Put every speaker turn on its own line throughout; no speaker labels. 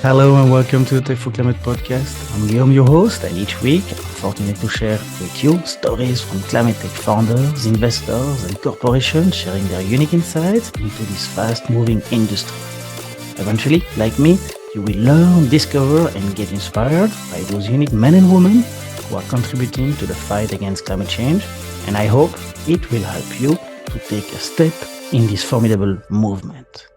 Hello and welcome to the Tech for Climate podcast. I'm Guillaume, your host, and each week I'm fortunate to share with you stories from climate tech founders, investors, and corporations sharing their unique insights into this fast-moving industry. Eventually, like me, you will learn, discover, and get inspired by those unique men and women who are contributing to the fight against climate change, and I hope it will help you to take a step in this formidable movement.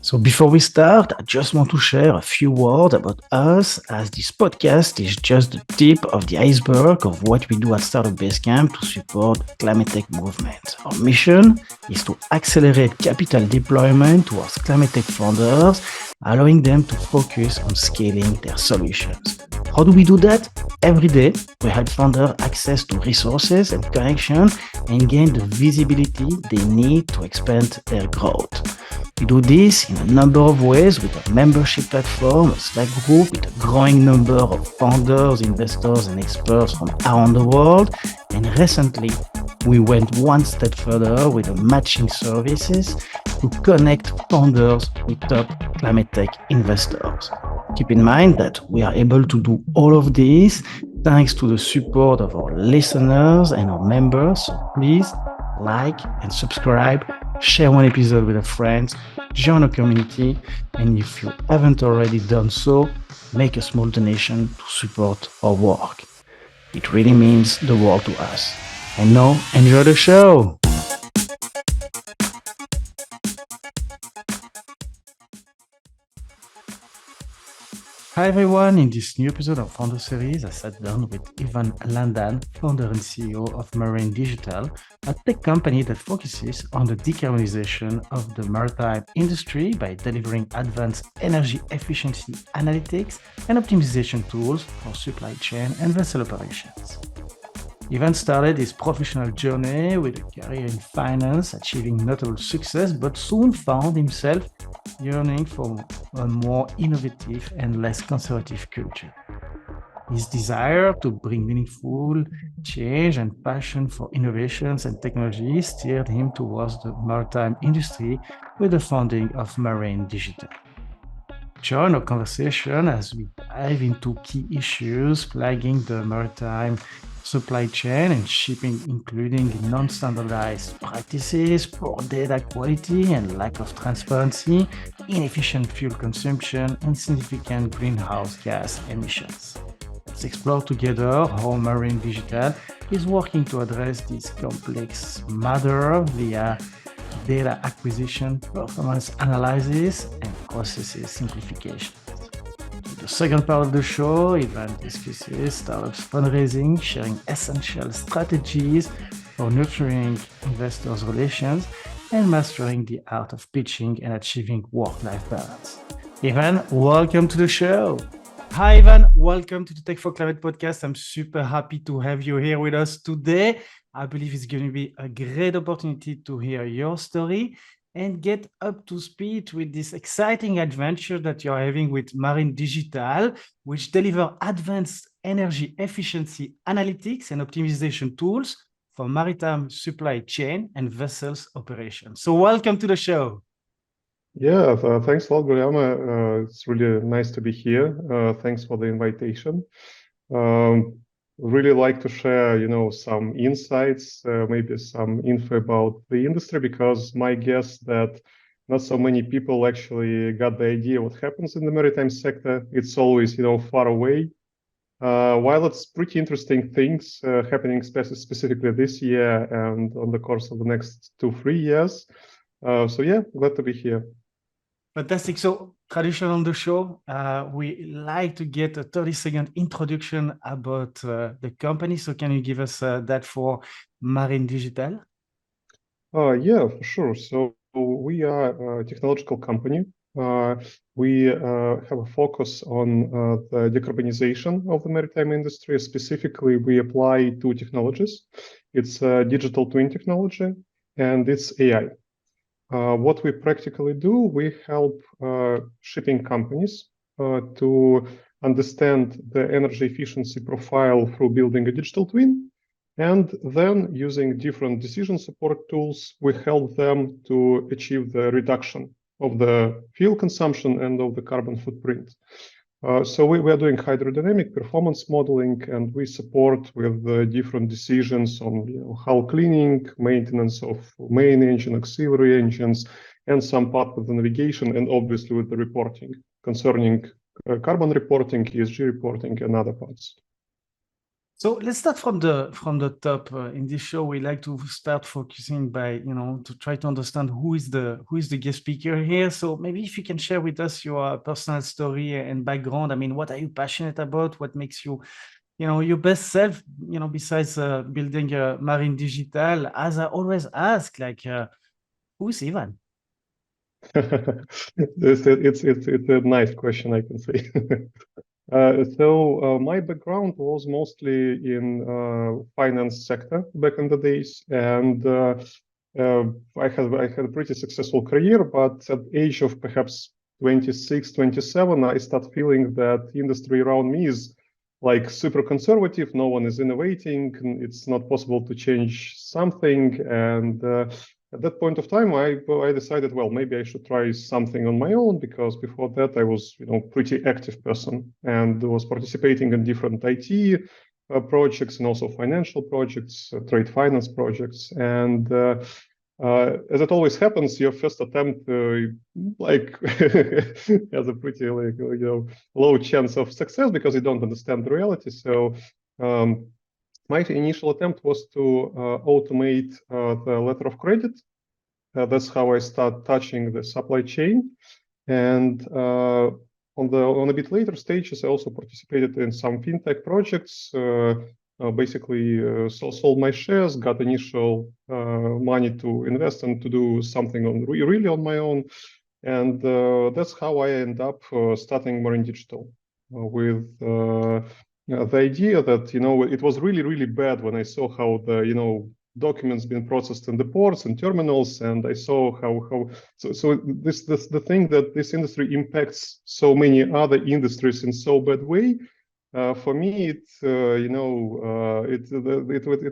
So before we start, I just want to share a few words about us, as this podcast is just the tip of the iceberg of what we do at Startup Basecamp to support the climate tech movement. Our mission is to accelerate capital deployment towards climate tech founders, allowing them to focus on scaling their solutions. How do we do that? Every day, we help founders access to resources and connection and gain the visibility they need to expand their growth. We do this in a number of ways with a membership platform, a Slack group with a growing number of founders, investors, and experts from around the world. And recently, we went one step further with the matching services to connect founders with top climate tech investors. Keep in mind that we are able to do all of this thanks to the support of our listeners and our members. So please like and subscribe, share one episode with a friend, join a community, and if you haven't already done so, make a small donation to support our work. It really means the world to us. And now, enjoy the show! Hi everyone, in this new episode of Founder Series, I sat down with Ivan Ladan, founder and CEO of Marine Digital, a tech company that focuses on the decarbonization of the maritime industry by delivering advanced energy efficiency analytics and optimization tools for supply chain and vessel operations. Ivan started his professional journey with a career in finance, achieving notable success, but soon found himself yearning for a more innovative and less conservative culture. His desire to bring meaningful change and passion for innovations and technology steered him towards the maritime industry with the founding of Marine Digital. Join our conversation as we dive into key issues flagging the maritime supply chain and shipping, including non-standardized practices, poor data quality and lack of transparency, inefficient fuel consumption, and significant greenhouse gas emissions. Let's explore together how Marine Digital is working to address this complex matter via data acquisition, performance analysis, and processes simplification. In the second part of the show, Ivan discusses startups fundraising, sharing essential strategies for nurturing investors' relations, and mastering the art of pitching and achieving work-life balance. Ivan, welcome to the show. Hi, Ivan. Welcome to the Tech for Climate podcast. I'm super happy to have you here with us today. I believe it's going to be a great opportunity to hear your story and get up to speed with this exciting adventure that you're having with Marine Digital, which deliver advanced energy efficiency analytics and optimization tools for maritime supply chain and vessels operations. So welcome to the show.
Yeah, thanks a lot, Guillermo. It's really nice to be here. Thanks for the invitation. Really like to share, some insights, maybe some info about the industry, because my guess that not so many people actually got the idea what happens in the maritime sector. It's always, far away. While it's pretty interesting things happening specifically this year and on the course of the next 2-3 years. So yeah, glad to be here.
Fantastic. So tradition on the show, we like to get a 30-second introduction about the company. So can you give us that for Marine Digital?
Yeah, for sure. So we are a technological company. We have a focus on the decarbonization of the maritime industry. Specifically, we apply two technologies. It's digital twin technology and it's AI. What we practically do, we help shipping companies to understand the energy efficiency profile through building a digital twin. And then using different decision support tools, we help them to achieve the reduction of the fuel consumption and of the carbon footprint. So we are doing hydrodynamic performance modeling, and we support with different decisions on hull cleaning, maintenance of main engine, auxiliary engines, and some part of the navigation, and obviously with the reporting concerning carbon reporting, ESG reporting, and other parts.
So let's start from the top. In this show, we like to start focusing by to try to understand who is the guest speaker here. So maybe if you can share with us your personal story and background. I mean, what are you passionate about? What makes you your best self? Besides building a marine digital. As I always ask, like, who is Ivan?
It's a nice question, I can say. So my background was mostly in finance sector back in the days, and I had a pretty successful career. But at the age of perhaps 26, 27, I start feeling that the industry around me is like super conservative. No one is innovating. It's not possible to change something, and at that point of time, I decided, well, maybe I should try something on my own, because before that I was, pretty active person and was participating in different IT projects and also financial projects, trade finance projects. And as it always happens, your first attempt, has a pretty low chance of success because you don't understand the reality. So my initial attempt was to automate the letter of credit. That's how I start touching the supply chain. And on a bit later stages, I also participated in some fintech projects. Basically, sold my shares, got initial money to invest and to do something really on my own. And that's how I end up starting Marine Digital with the idea that it was really bad when I saw how the documents being processed in the ports and terminals, and I saw how this the thing that this industry impacts so many other industries in so bad way. For me, it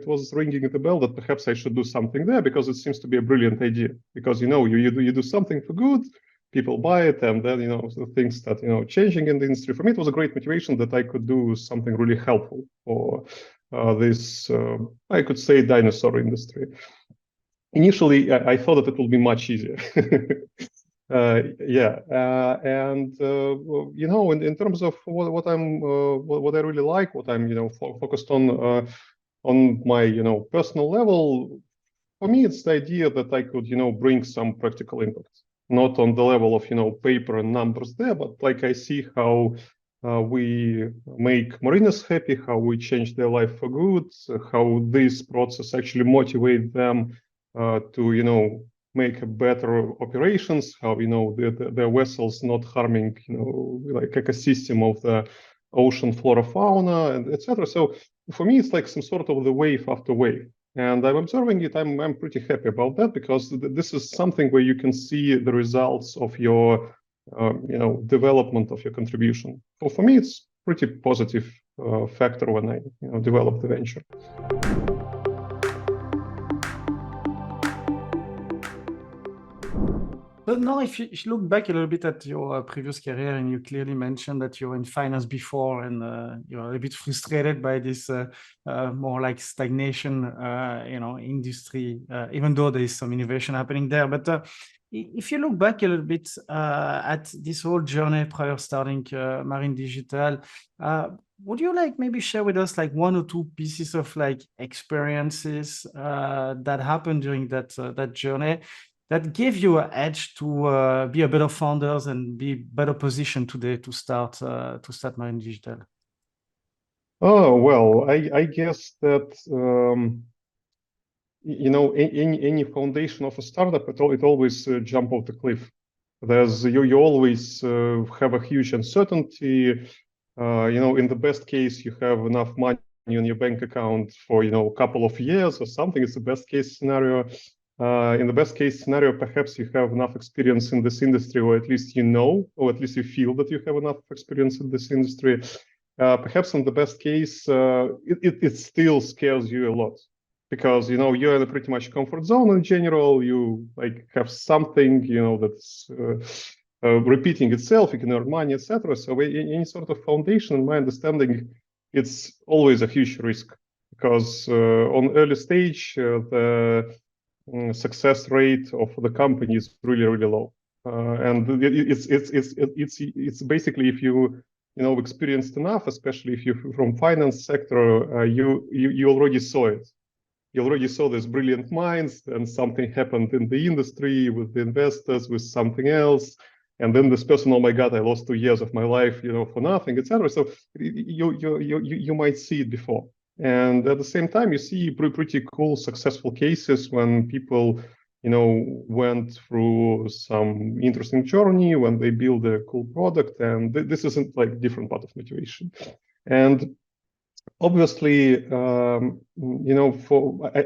was ringing the bell that perhaps I should do something there, because it seems to be a brilliant idea. Because you do something for good, people buy it, and then things start changing in the industry. For me, it was a great motivation that I could do something really helpful for this I could say dinosaur industry. Initially, I thought that it would be much easier. In terms of what I really like, what I'm focused on my personal level, for me it's the idea that I could bring some practical impact, not on the level of paper and numbers there, but like I see how we make mariners happy, how we change their life for good, how this process actually motivate them to make better operations, how their vessels not harming like ecosystem of the ocean flora fauna and etc. So for me it's like some sort of the wave after wave, and I'm observing it. I'm pretty happy about that, because this is something where you can see the results of your development of your contribution. So for me it's pretty positive factor when I develop the venture.
But now, if you look back a little bit at your previous career, and you clearly mentioned that you were in finance before, and you're a bit frustrated by this more like stagnation, industry, even though there is some innovation happening there. But if you look back a little bit at this whole journey prior starting Marine Digital, would you like maybe share with us like one or two pieces of like experiences that happened during that journey that gave you an edge to be a better founders and be better positioned today to start Marine Digital?
Oh, well, I guess that any foundation of a startup, it always jump off the cliff. You always have a huge uncertainty. In the best case, you have enough money in your bank account for a couple of years or something. It's the best case scenario. In the best case scenario, perhaps you have enough experience in this industry, or at least or at least you feel that you have enough experience in this industry. Perhaps in the best case, it still scares you a lot. because you're in a pretty much comfort zone in general. You like have something that's repeating itself. You can earn money, etc. So any sort of foundation, in my understanding, it's always a huge risk because on early stage the success rate of the company is really low, and it's basically if you experienced enough, especially if you're from finance sector, you already saw it. You already saw these brilliant minds, and something happened in the industry with the investors, with something else, and then this person, oh my God, I lost 2 years of my life, for nothing, etc. So you might see it before, and at the same time, you see pretty cool, successful cases when people, went through some interesting journey, when they build a cool product, and this isn't like different part of motivation, and obviously,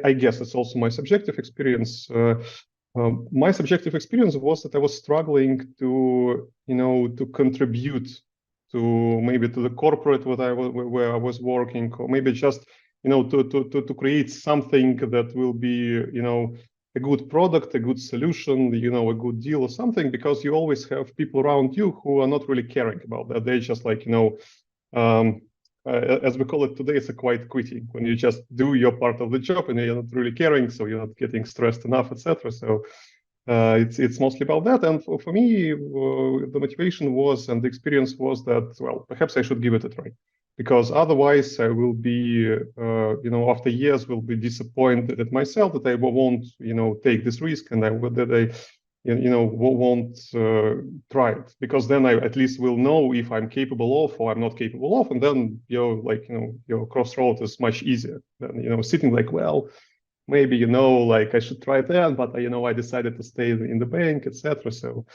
I guess it's also my subjective experience. My subjective experience was that I was struggling to contribute to maybe to the corporate where I was working, or maybe just to create something that will be a good product, a good solution, a good deal or something, because you always have people around you who are not really caring about that. They just like um, as we call it today, it's a quiet quitting, when you just do your part of the job and you're not really caring, so you're not getting stressed enough, etc. So it's mostly about that. And for me, the motivation was, and the experience was that, well, perhaps I should give it a try, because otherwise I will be, after years, will be disappointed at myself that I won't, take this risk, and that I won't try it, because then I at least will know if I'm capable of or I'm not capable of, and then your crossroad is much easier than sitting like, well, maybe like I should try it then, but I decided to stay in the bank, etc. So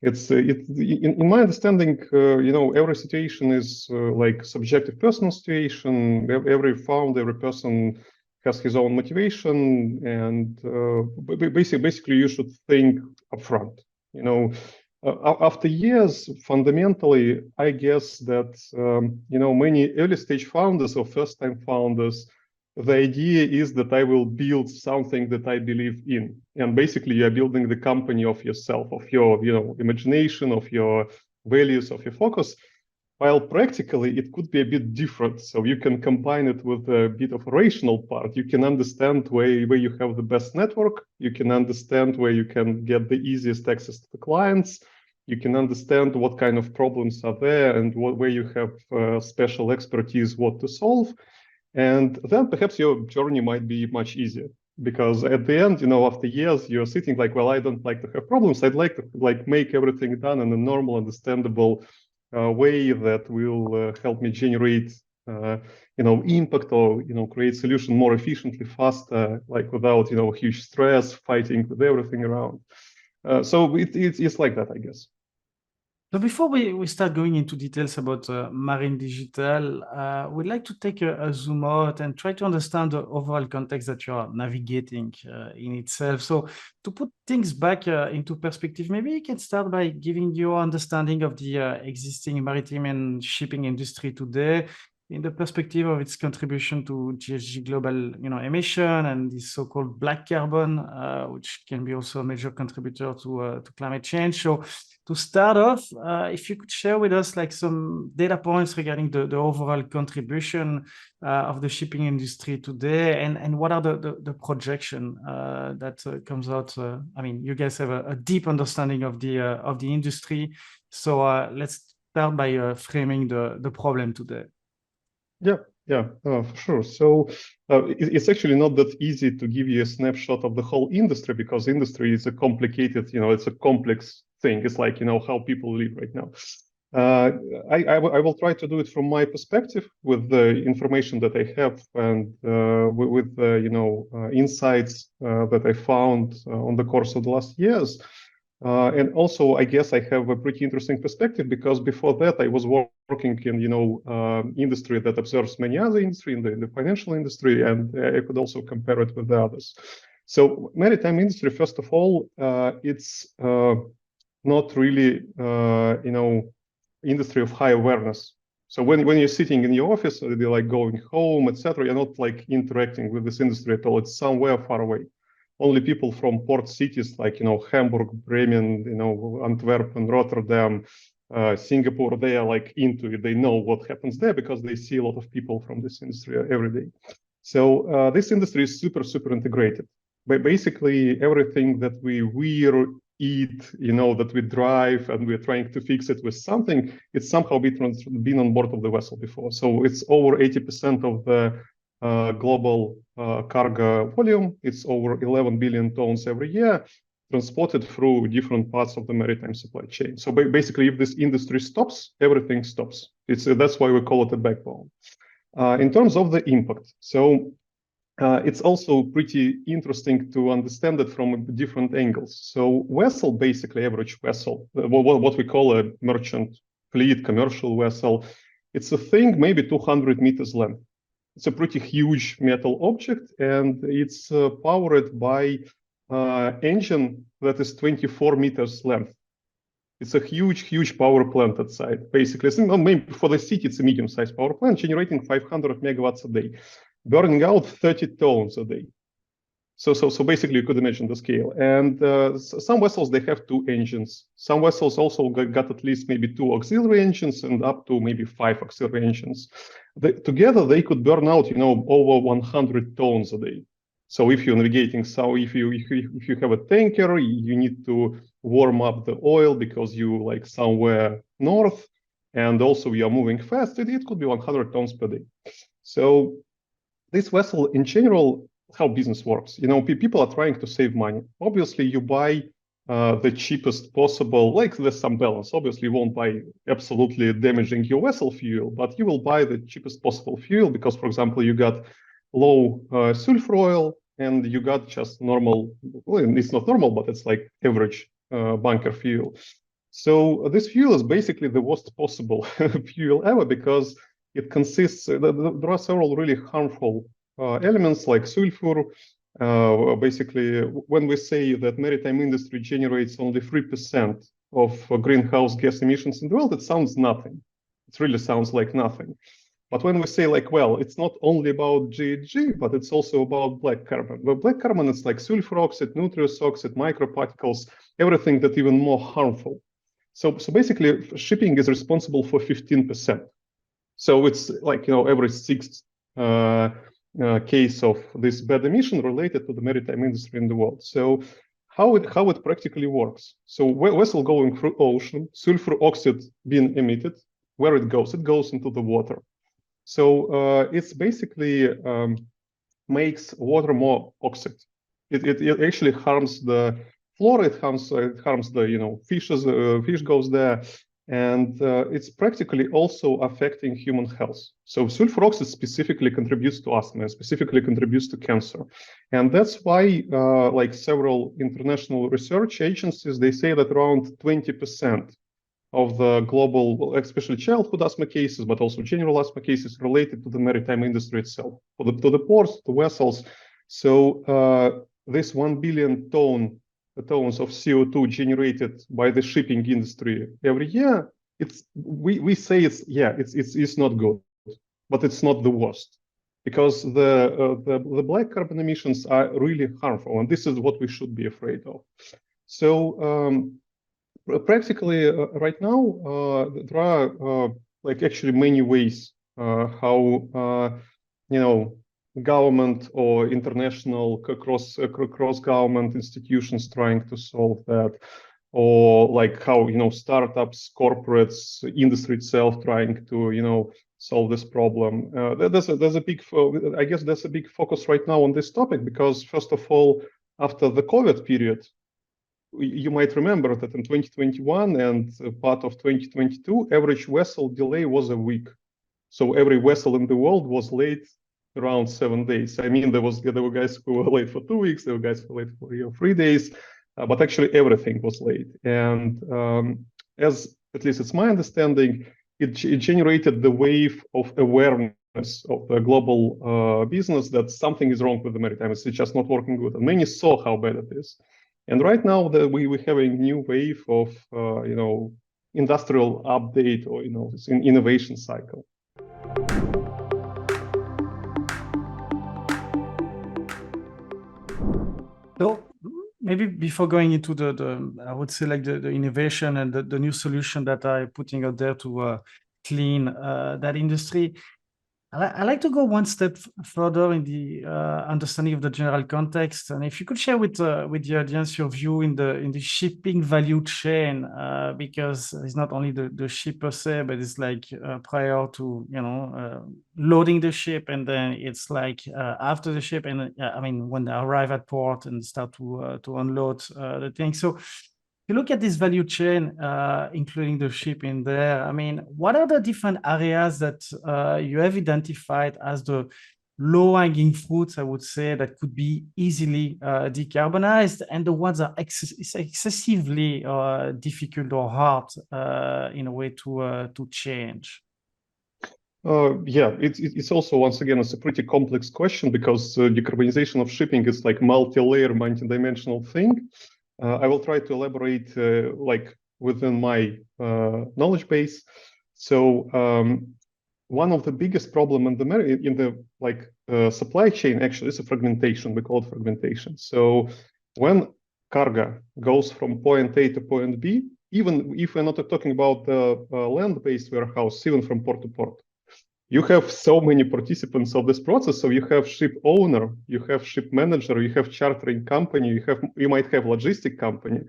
it's in my understanding, every situation is like subjective personal situation. Every founder, every person has his own motivation, and basically you should think upfront. After years, fundamentally, I guess that many early stage founders or first time founders, the idea is that I will build something that I believe in, and basically you're building the company of yourself, of your imagination, of your values, of your focus. While practically it could be a bit different. So you can combine it with a bit of a rational part. You can understand where you have the best network. You can understand where you can get the easiest access to the clients. You can understand what kind of problems are there and where you have special expertise, what to solve. And then perhaps your journey might be much easier, because at the end, after years, you're sitting like, well, I don't like to have problems. I'd like to make everything done in a normal, understandable way that will help me generate impact, or create solution more efficiently, faster, like without huge stress, fighting with everything around. So it's like that, I guess.
So before we start going into details about Marine Digital, we'd like to take a zoom out and try to understand the overall context that you are navigating in itself. So to put things back into perspective, maybe you can start by giving your understanding of the existing maritime and shipping industry today, in the perspective of its contribution to GHG global, emission and the so-called black carbon, which can be also a major contributor to climate change. So to start off, if you could share with us like some data points regarding the overall contribution of the shipping industry today, and what are the projection that comes out. I mean, you guys have a deep understanding of the industry, so let's start by framing the problem today.
Yeah, for sure. So it's actually not that easy to give you a snapshot of the whole industry, because industry is a complicated, it's a complex thing. It's like, how people live right now. I will try to do it from my perspective with the information that I have, and with the insights that I found on the course of the last years. And also, I guess I have a pretty interesting perspective, because before that I was working in industry that observes many other industry, in the financial industry, and I could also compare it with the others. So maritime industry, first of all, it's not really industry of high awareness. So when you're sitting in your office, or you're like going home, etc., you're not like interacting with this industry at all. It's somewhere far away. Only people from port cities like Hamburg, Bremen, Antwerp, and Rotterdam, Singapore, they are like into it. They know what happens there because they see a lot of people from this industry every day. So this industry is super, super integrated. But basically, everything that we wear, eat, that we drive, and we're trying to fix it with something, it's somehow been on board of the vessel before. So it's over 80% of the global cargo volume. It's over 11 billion tons every year, transported through different parts of the maritime supply chain. So basically, if this industry stops, everything stops. That's why we call it a backbone. In terms of the impact, so it's also pretty interesting to understand it from different angles. So vessel, basically average vessel, what we call a merchant fleet, commercial vessel, it's a thing maybe 200 meters length. It's a pretty huge metal object, and it's powered by engine that is 24 meters length. It's a huge, huge power plant outside. Basically, maybe for the city, it's a medium-sized power plant generating 500 megawatts a day, burning out 30 tons a day. So basically, you could imagine the scale. And some vessels, they have 2 engines. Some vessels also got at least maybe 2 auxiliary engines and up to maybe 5 auxiliary engines. Together, they could burn out, over 100 tons a day. So if you're navigating, if you have a tanker, you need to warm up the oil because you like somewhere north, and also you are moving fast. It could be 100 tons per day. So this vessel, in general, how business works. People are trying to save money. Obviously, you buy the cheapest possible, like there's some balance. Obviously, you won't buy absolutely damaging your vessel fuel, but you will buy the cheapest possible fuel because, for example, you got low sulfur oil and you got just normal, well, it's not normal, but it's like average bunker fuel. So this fuel is basically the worst possible fuel ever because it consists, there are several really harmful elements like sulfur. Basically, when we say that maritime industry generates only 3% of greenhouse gas emissions in the world, it sounds nothing. It really sounds like nothing. But when we say like, well, it's not only about GHG, but it's also about black carbon. Well, black carbon is like sulfur oxide, nitrous oxide, microparticles, everything that's even more harmful. So basically, shipping is responsible for 15%. So it's like, every 6th case of this bad emission related to the maritime industry in the world. So how it practically works. So vessel going through ocean, sulfur oxide being emitted, where it goes into the water. So it's basically makes water more toxic. It actually harms the flora. It harms the fishes. Fish goes there, and it's practically also affecting human health. So sulfur oxide specifically contributes to asthma, specifically contributes to cancer, and that's why like several international research agencies, they say that around 20% of the global, especially childhood asthma cases, but also general asthma cases related to the maritime industry itself, to the ports, to vessels. So this 1 billion tons of CO2 generated by the shipping industry every year, we say it's not good, but it's not the worst, because the black carbon emissions are really harmful, and this is what we should be afraid of. So practically, right now, there are like actually many ways how government or international cross government institutions trying to solve that, or like how startups, corporates, industry itself trying to solve this problem. There's a big, I guess there's a big focus right now on this topic because, first of all, after the COVID period, you might remember that in 2021 and part of 2022, average vessel delay was a week. So every vessel in the world was late around 7 days. I mean, there were guys who were late for 2 weeks, there were guys who were late for 3 days, but actually everything was late. And as at least it's my understanding, it generated the wave of awareness of the global business that something is wrong with the maritime. It's just not working good. And many saw how bad it is. And right now we're having a new wave of industrial update or it's an innovation cycle.
So maybe before going into the I would say like the innovation and the new solution that are putting out there to clean that industry, I like to go one step further in the understanding of the general context, and if you could share with the audience your view in the shipping value chain, because it's not only the ship per se, but it's like prior to loading the ship, and then it's like after the ship, and I mean when they arrive at port and start to unload the thing. So you look at this value chain, including the ship in there, I mean, what are the different areas that you have identified as the low-hanging fruits, I would say, that could be easily decarbonized, and the ones that are excessively difficult or hard in a way to change?
Yeah, it's also, once again, it's a pretty complex question because decarbonization of shipping is like multi-layer, multi-dimensional thing. I will try to elaborate like within my knowledge base. So one of the biggest problem in the supply chain actually is a fragmentation. We call it fragmentation. So when cargo goes from point A to point B, even if we're not talking about the land-based warehouse, even from port to port, you have so many participants of this process. So you have ship owner, you have ship manager, you have chartering company, you might have logistic company,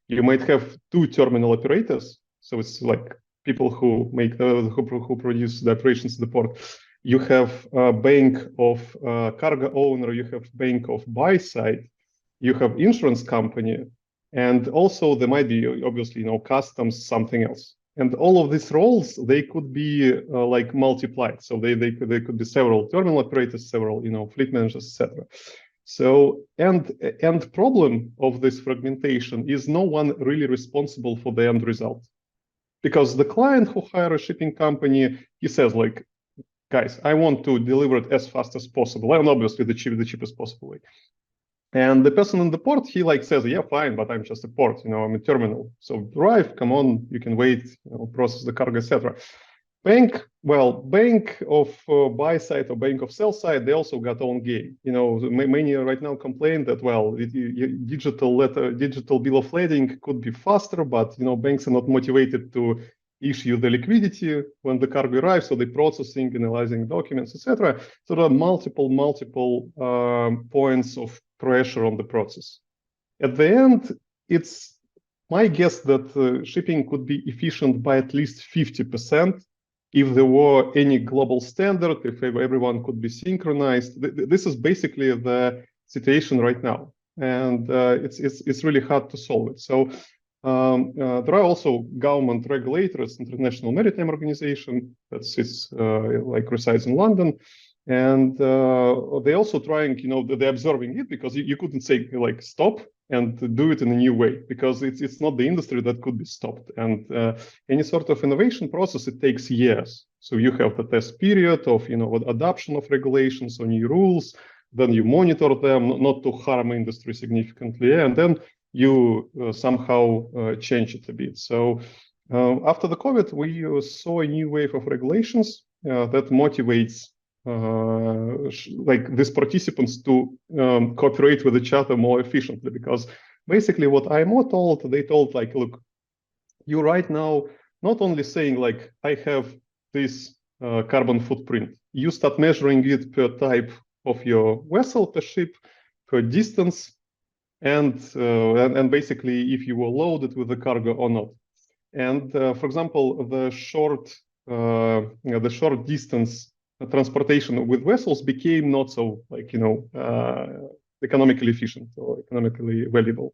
you might have two terminal operators. So it's like people who make who produce the operations at the port. You have a bank of cargo owner, you have bank of buy side, you have insurance company, and also there might be obviously customs, something else. And all of these roles, they could be like multiplied. So they could be several terminal operators, several fleet managers, etc. So and problem of this fragmentation is no one really responsible for the end result, because the client who hire a shipping company, he says like, guys, I want to deliver it as fast as possible, and obviously the cheapest possible way. And the person in the port, he like says, yeah, fine, but I'm just a port, I'm a terminal. So drive, come on, you can wait, process the cargo, etc. Bank of buy side or bank of sell side, they also got own game. Many right now complain that digital bill of lading could be faster, but banks are not motivated to issue the liquidity when the cargo arrives, so they're processing, analyzing documents, etc. So there are multiple points of pressure on the process. At the end, it's my guess that shipping could be efficient by at least 50% if there were any global standard, if everyone could be synchronized. This is basically the situation right now, and it's really hard to solve it. So there are also government regulators, International Maritime Organization, that sits resides in London, and they're also trying, they're observing it, because you couldn't say like stop and do it in a new way, because it's not the industry that could be stopped. And any sort of innovation process, it takes years. So you have the test period of adoption of regulations or new rules, then you monitor them not to harm industry significantly, and then you somehow change it a bit. So after the COVID, we saw a new wave of regulations that motivates these participants to cooperate with each other more efficiently, because basically what IMO told, they told like, look, you right now not only saying like, I have this carbon footprint, you start measuring it per type of your vessel, per ship, per distance, and basically if you were loaded with the cargo or not. And for example, the short distance transportation with vessels became not so economically efficient or economically valuable.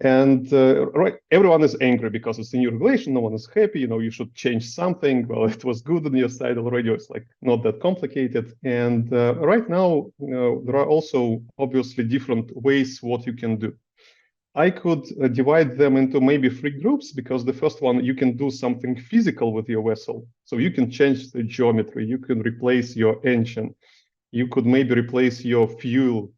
And everyone is angry because it's a new regulation. No one is happy. You should change something. Well, it was good on your side already. It's like not that complicated. And right now, there are also obviously different ways what you can do. I could divide them into maybe 3 groups, because the first one, you can do something physical with your vessel. So you can change the geometry, you can replace your engine, you could maybe replace your fuel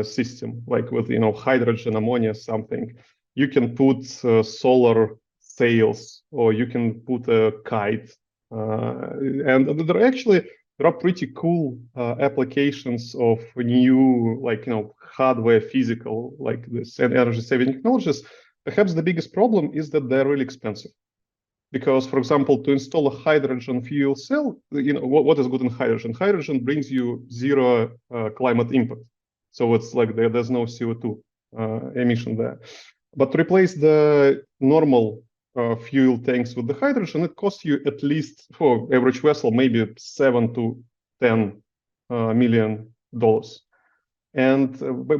system, like with hydrogen, ammonia, something. You can put solar sails, or you can put a kite. And there are pretty cool applications of new, like, hardware, physical, like this, and energy saving technologies. Perhaps the biggest problem is that they're really expensive. Because, for example, to install a hydrogen fuel cell, what is good in hydrogen? Hydrogen brings you zero climate impact. So it's like there's no CO2 emission there. But to replace the normal fuel tanks with the hydrogen, it costs you at least, for average vessel, maybe $7 to $10 million. And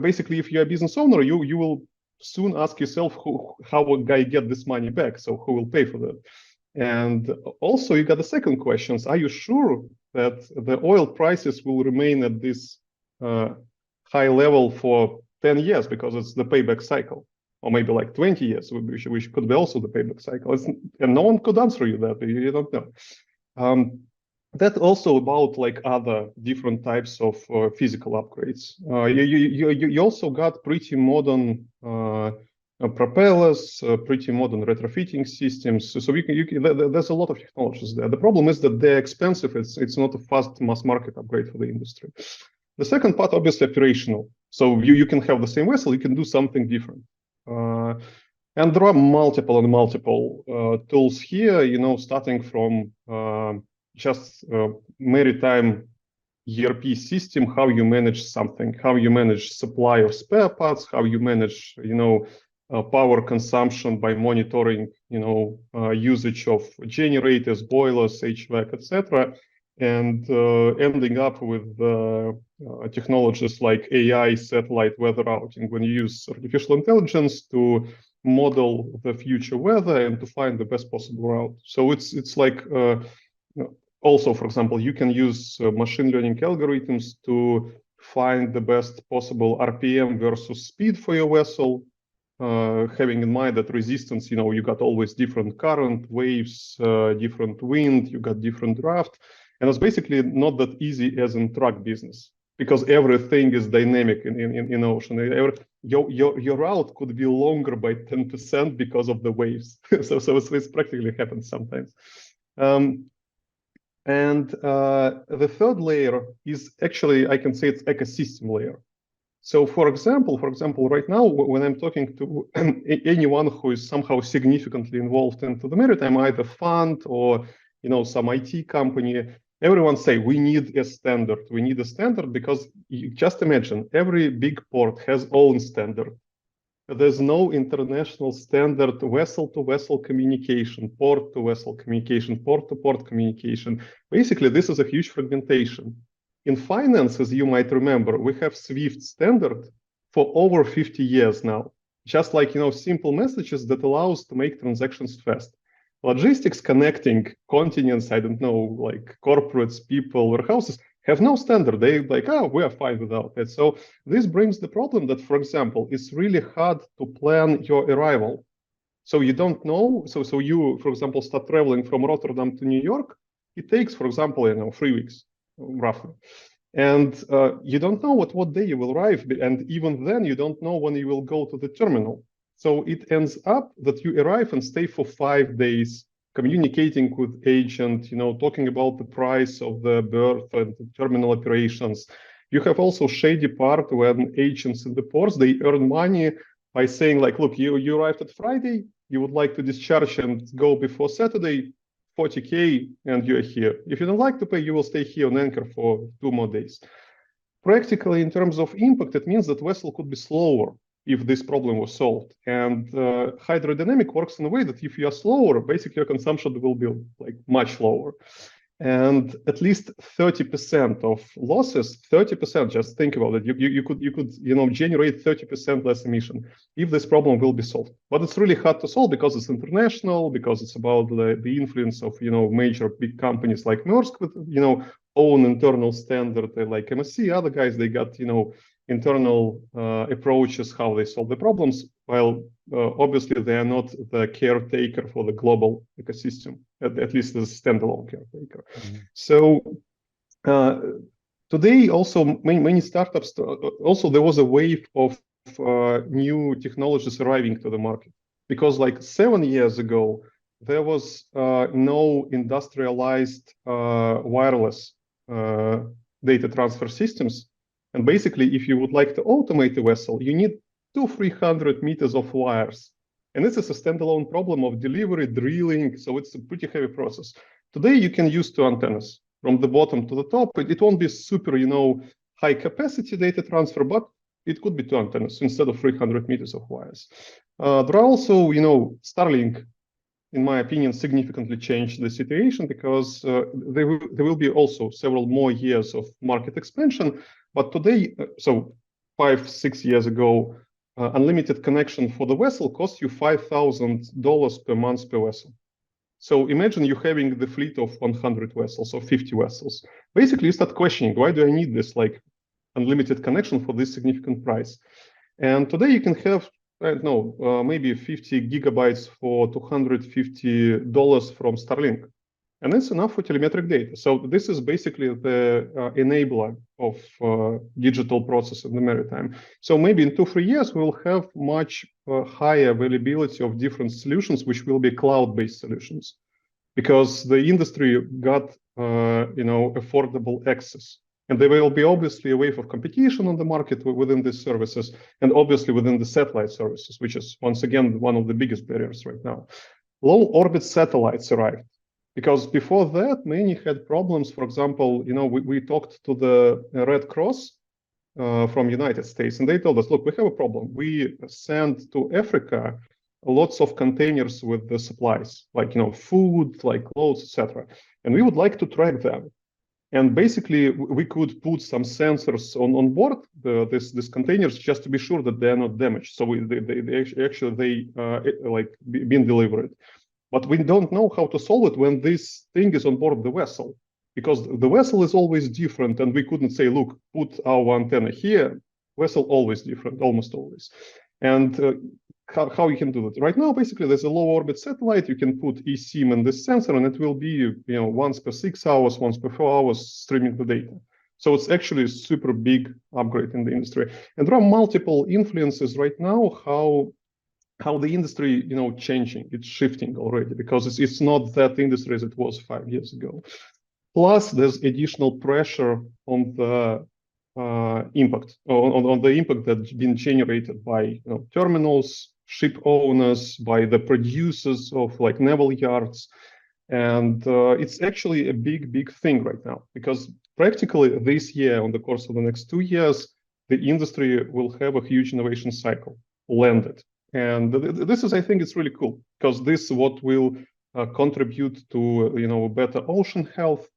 basically, if you're a business owner, you will soon ask yourself how will I get this money back? So who will pay for that? And also, you got the second questions. Are you sure that the oil prices will remain at this high level for 10 years, because it's the payback cycle? Or maybe like 20 years, which could be also the payback cycle. And no one could answer you that. You don't know. That also about like other different types of physical upgrades. You also got pretty modern propellers, pretty modern retrofitting systems. So there's a lot of technologies there. The problem is that they're expensive. It's not a fast mass market upgrade for the industry. The second part, obviously, operational. So you can have the same vessel, you can do something different. And there are multiple tools here, starting from just maritime ERP system, how you manage something, how you manage supply of spare parts, how you manage, power consumption by monitoring, usage of generators, boilers, HVAC, etc., and ending up with technologies like AI, satellite weather routing, when you use artificial intelligence to model the future weather and to find the best possible route. So it's like also, for example, you can use machine learning algorithms to find the best possible RPM versus speed for your vessel, having in mind that resistance, you got always different current, waves, different wind, you got different draft. And it's basically not that easy as in truck business, because everything is dynamic in ocean. Your route could be longer by 10% because of the waves. so it's practically happens sometimes. And the third layer is actually, I can say it's ecosystem layer. So for example, right now, when I'm talking to anyone who is somehow significantly involved into the maritime, either fund or some IT company, everyone say we need a standard. We need a standard because you just imagine every big port has own standard. There's no international standard vessel-to-vessel communication, port-to-vessel communication, port-to-port communication. Basically, this is a huge fragmentation. In finance, as you might remember, we have SWIFT standard for over 50 years now. Just like, simple messages that allows to make transactions fast. Logistics connecting continents, I don't know, like corporates, people, warehouses, have no standard. They like, we are fine without it. So this brings the problem that, for example, it's really hard to plan your arrival. So you don't know. So you, for example, start traveling from Rotterdam to New York. It takes, for example, 3 weeks, roughly. And you don't know what day you will arrive. And even then, you don't know when you will go to the terminal. So it ends up that you arrive and stay for 5 days, communicating with agent, talking about the price of the berth and the terminal operations. You have also shady part when agents in the ports, they earn money by saying like, look, you arrived at Friday, you would like to discharge and go before Saturday, 40K, and you're here. If you don't like to pay, you will stay here on anchor for 2 more days. Practically, in terms of impact, it means that vessel could be slower if this problem was solved. And hydrodynamic works in a way that if you are slower, basically your consumption will be like much lower. And at least 30% of losses, 30%, just think about it, you could generate 30% less emission if this problem will be solved. But it's really hard to solve because it's international, because it's about the influence of major big companies like Maersk with own internal standard, like MSC. Other guys, they got internal approaches how they solve the problems, while obviously they are not the caretaker for the global ecosystem, at least as a standalone caretaker. Mm-hmm. So today also many startups, also there was a wave of new technologies arriving to the market. because like 7 years ago, there was no industrialized wireless data transfer systems. And basically, if you would like to automate a vessel, you need 200-300 meters of wires. And this is a standalone problem of delivery, drilling, so it's a pretty heavy process. Today, you can use 2 antennas from the bottom to the top. It won't be super, high capacity data transfer, but it could be 2 antennas instead of 300 meters of wires. There are also, Starlink, in my opinion, significantly changed the situation because there will be also several more years of market expansion. But today, so 5-6 years ago, unlimited connection for the vessel costs you $5,000 per month per vessel. So imagine you having the fleet of 100 vessels or 50 vessels. Basically, you start questioning, why do I need this like unlimited connection for this significant price? And today you can have, I don't know, maybe 50 gigabytes for $250 from Starlink. And that's enough for telemetric data. So this is basically the enabler of digital process in the maritime. So maybe in 2-3 years, we'll have much higher availability of different solutions, which will be cloud-based solutions, because the industry got affordable access. And there will be obviously a wave of competition on the market within these services, and obviously within the satellite services, which is, once again, one of the biggest barriers right now. Low orbit satellites arrived, because before that, many had problems. For example, we talked to the Red Cross from United States, and they told us, look, we have a problem. We send to Africa lots of containers with the supplies, like food, like clothes, etc. And we would like to track them. And basically, we could put some sensors on board these containers just to be sure that they're not damaged. So they been delivered. But we don't know how to solve it when this thing is on board the vessel, because the vessel is always different, and we couldn't say, look, put our antenna here. Vessel always different, almost always. And how you can do it? Right now, basically, there's a low orbit satellite. You can put eSIM in this sensor, and it will be once per 6 hours, once per 4 hours streaming the data. So it's actually a super big upgrade in the industry. And there are multiple influences right now how the industry changing. It's shifting already, because it's not that industry as it was 5 years ago. Plus, there's additional pressure on the impact on the impact that's been generated by terminals, ship owners, by the producers of like naval yards. And it's actually a big thing right now, because practically this year, on the course of the next 2 years, the industry will have a huge innovation cycle landed. And this is, I think, it's really cool, because this is what will contribute to better ocean health,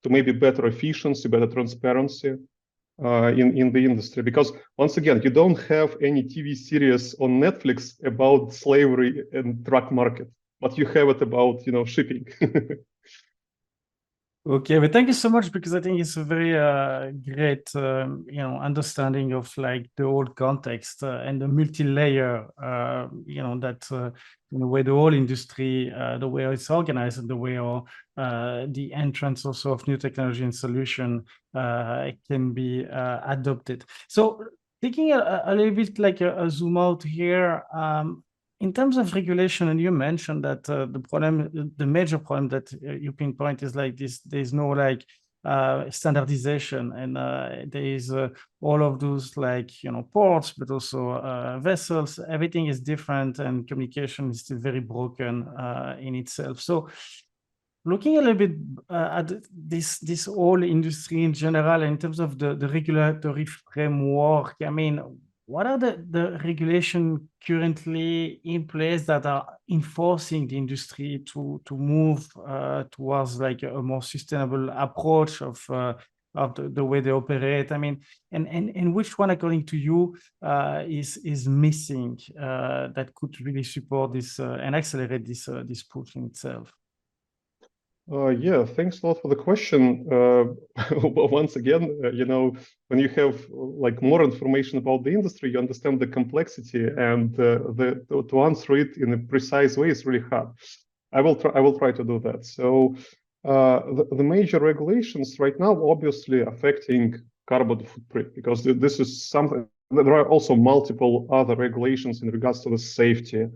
to maybe better efficiency, better transparency in the industry. Because once again, you don't have any TV series on Netflix about slavery and truck market, but you have it about shipping.
Okay, but thank you so much, because I think it's a very great understanding of like the whole context and the multi-layer that in a way the whole industry, the way it's organized, and the way the entrance also of new technology and solution can be adopted. So taking a little bit like a zoom out here, in terms of regulation, and you mentioned that the major problem that you pinpoint is like this: there's no like standardization, and there is all of those like ports, but also vessels. Everything is different, and communication is still very broken in itself. So, looking a little bit at this whole industry in general, in terms of the regulatory framework, I mean, what are the regulation currently in place that are enforcing the industry to move towards like a more sustainable approach of the way they operate? I mean, and which one, according to you, is missing that could really support this and accelerate this push in itself?
Yeah, thanks a lot for the question. Once again, when you have like more information about the industry, you understand the complexity, and to answer it in a precise way is really hard. I will try to do that. So the major regulations right now obviously affecting carbon footprint, because this is something. There are also multiple other regulations in regards to the safety,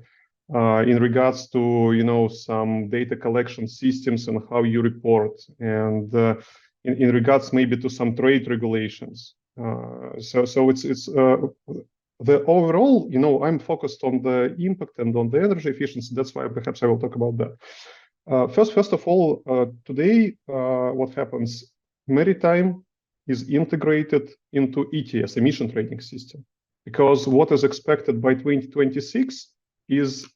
in regards to some data collection systems and how you report, and in regards maybe to some trade regulations. So it's the overall, I'm focused on the impact and on the energy efficiency. That's why perhaps I will talk about that. First of all, today, what happens? Maritime is integrated into ETS, emission trading system, because what is expected by 2026 is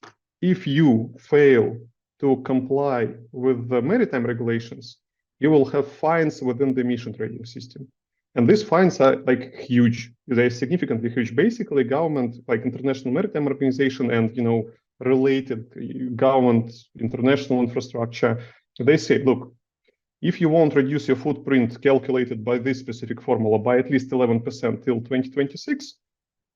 if you fail to comply with the maritime regulations, you will have fines within the emission trading system. And these fines are like huge. They're significantly huge. Basically, government, like International Maritime Organization and related government international infrastructure, they say, look, if you won't reduce your footprint calculated by this specific formula by at least 11% till 2026,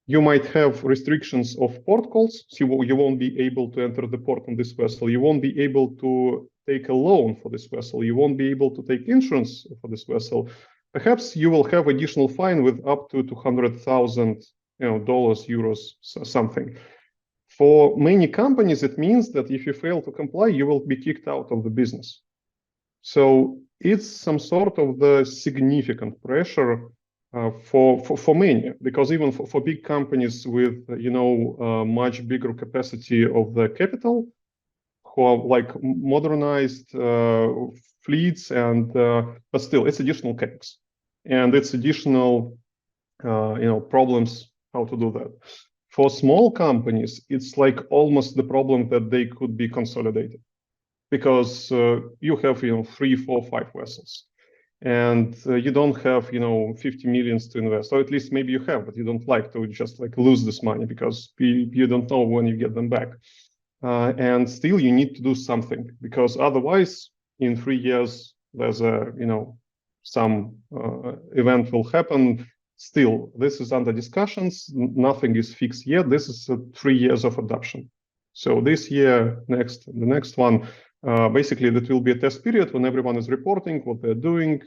you might have restrictions of port calls. So you won't be able to enter the port on this vessel. You won't be able to take a loan for this vessel. You won't be able to take insurance for this vessel. Perhaps you will have additional fine with up to $200,000, dollars, euros, something. For many companies, it means that if you fail to comply, you will be kicked out of the business. So it's some sort of the significant pressure for many, because even for big companies with much bigger capacity of the capital, who are like modernized fleets, and but still it's additional capex, and it's additional problems how to do that. For small companies, it's like almost the problem that they could be consolidated, because you have 3, 4, 5 vessels, and you don't have 50 millions to invest, or at least maybe you have, but you don't like to just like lose this money because you don't know when you get them back, and still you need to do something, because otherwise in 3 years there's some event will happen. Still, this is under discussions, nothing is fixed yet. This is 3 years of adoption. So this year, the next one, basically that will be a test period when everyone is reporting what they're doing,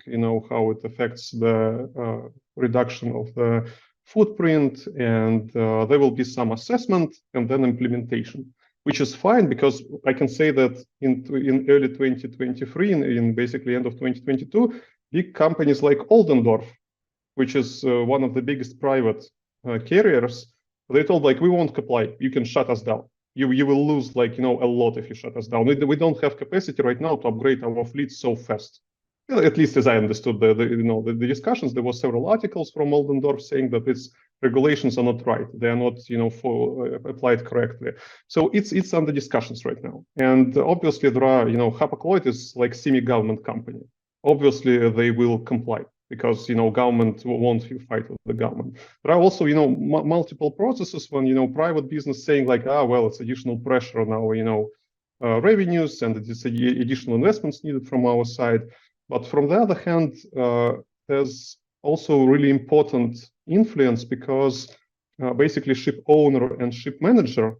how it affects the reduction of the footprint, and there will be some assessment and then implementation, which is fine, because I can say that in early 2023, in basically end of 2022, big companies like Oldendorf, which is one of the biggest private carriers, they told like, we won't comply, you can shut us down. You will lose like a lot if you shut us down. We don't have capacity right now to upgrade our fleet so fast. At least as I understood the discussions, there were several articles from Oldendorf saying that its regulations are not right. They are not applied correctly. So it's under discussions right now. And obviously there are Hapag-Lloyd is like semi-government company. Obviously they will comply, because government won't fight with the government. There are also multiple processes when private business saying like, well, it's additional pressure on our revenues, and it is additional investments needed from our side. But from the other hand, there's also really important influence, because basically ship owner and ship manager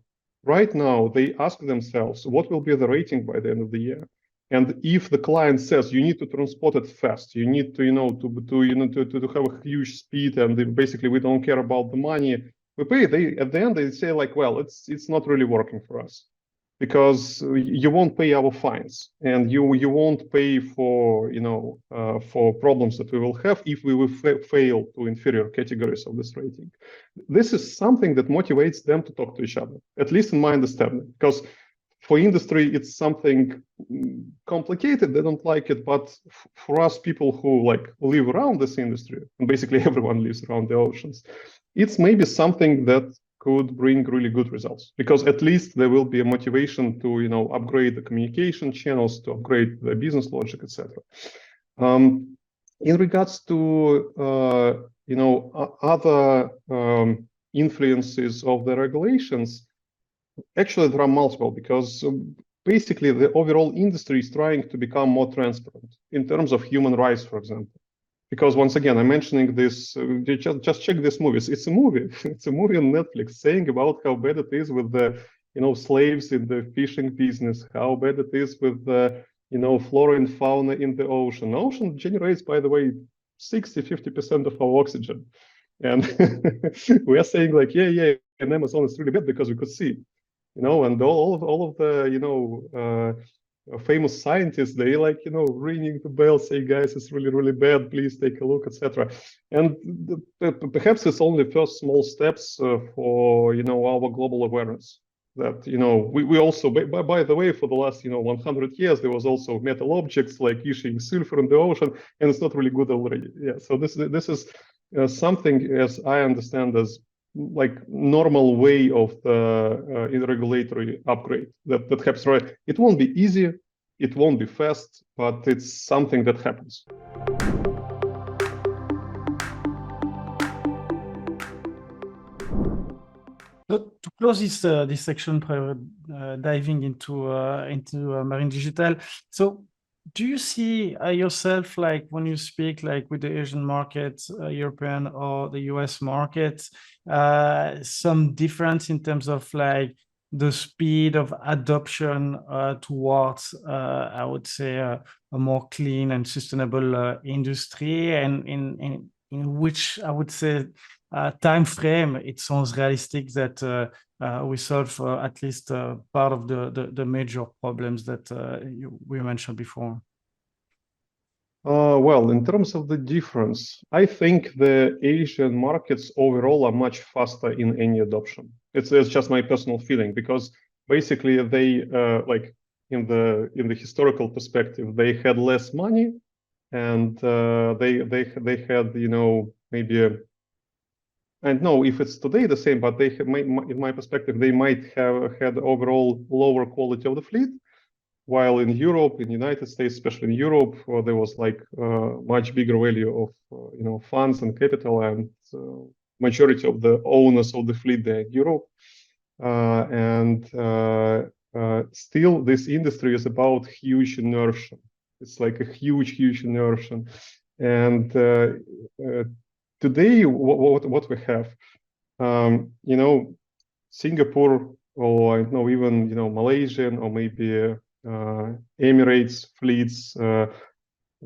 right now, they ask themselves what will be the rating by the end of the year. And if the client says you need to transport it fast, you need to to have a huge speed, and basically we don't care about the money we pay, they at the end they say like, well, it's not really working for us, because you won't pay our fines, and you won't pay for for problems that we will have if we will fail to inferior categories of this rating. This is something that motivates them to talk to each other, at least in my understanding, because for industry, it's something complicated. They don't like it. But for us, people who like live around this industry, and basically everyone lives around the oceans, it's maybe something that could bring really good results, because at least there will be a motivation to upgrade the communication channels, to upgrade the business logic, etc. In regards to other influences of the regulations, actually, there are multiple, because basically the overall industry is trying to become more transparent in terms of human rights, for example. Because once again, I'm mentioning this, just check this movie. It's a movie. It's a movie on Netflix saying about how bad it is with the slaves in the fishing business, how bad it is with the flora and fauna in the ocean. The ocean generates, by the way, 60-50% of our oxygen. And we are saying like, yeah, in Amazon it's really bad because we could see. and all of the, famous scientists, they like, ringing the bell, say, guys, it's really, really bad, please take a look, etc. And perhaps it's only first small steps for, our global awareness. That, we also, by the way, for the last, 100 years, there was also metal objects like issuing sulfur in the ocean, and it's not really good already. Yeah, so this is something, as I understand, as like normal way of the regulatory upgrade that happens, right? It won't be easy, it won't be fast, but it's something that happens.
To close this section, diving into marine digital. So, do you see yourself, like when you speak like with the Asian market, European or the US market, some difference in terms of like the speed of adoption towards, I would say, a more clean and sustainable industry, and in which I would say time frame it sounds realistic that we solve at least part of the major problems that we mentioned before?
Well, in terms of the difference, I think the Asian markets overall are much faster in any adoption. It's just my personal feeling, because basically they like in the historical perspective, they had less money, and they had, maybe, I don't know if it's today the same, but they have, in my perspective, they might have had overall lower quality of the fleet. While in Europe, in the United States, especially in Europe, there was like much bigger value of funds and capital, and majority of the owners of the fleet there in Europe. And still, this industry is about huge inertia. It's like a huge inertia. And today, what we have, Singapore, or I don't know, even Malaysian or maybe Emirates fleets,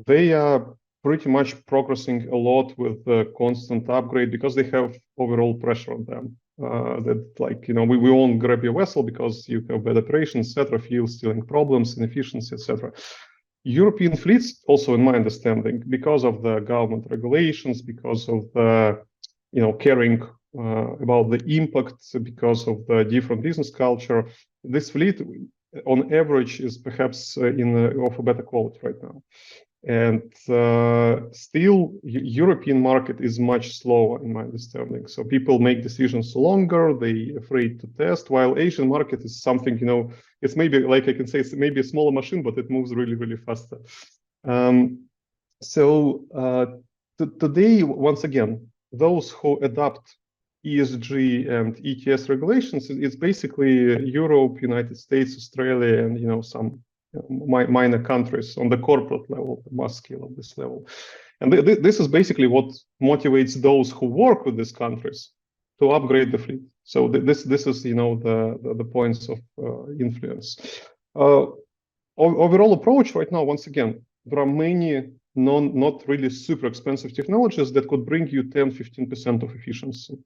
they are pretty much progressing a lot with the constant upgrade, because they have overall pressure on them. That, like, we won't grab your vessel because you have bad operations, etc., fuel stealing problems, inefficiency, etc. European fleets, also in my understanding, because of the government regulations, because of the caring about the impact, because of the different business culture, this fleet on average is perhaps of a better quality right now. And still, European market is much slower in my understanding. So people make decisions longer, they afraid to test, while Asian market is something, it's maybe, like I can say, it's maybe a smaller machine, but it moves really, really faster. Today, once again, those who adopt ESG and ETS regulations, it's basically Europe, United States, Australia, and some minor countries on the corporate level, the mass scale of this level. And this is basically what motivates those who work with these countries to upgrade the fleet. So this is the points of influence. Overall approach right now, once again, there are many not really super expensive technologies that could bring you 10-15% of efficiency.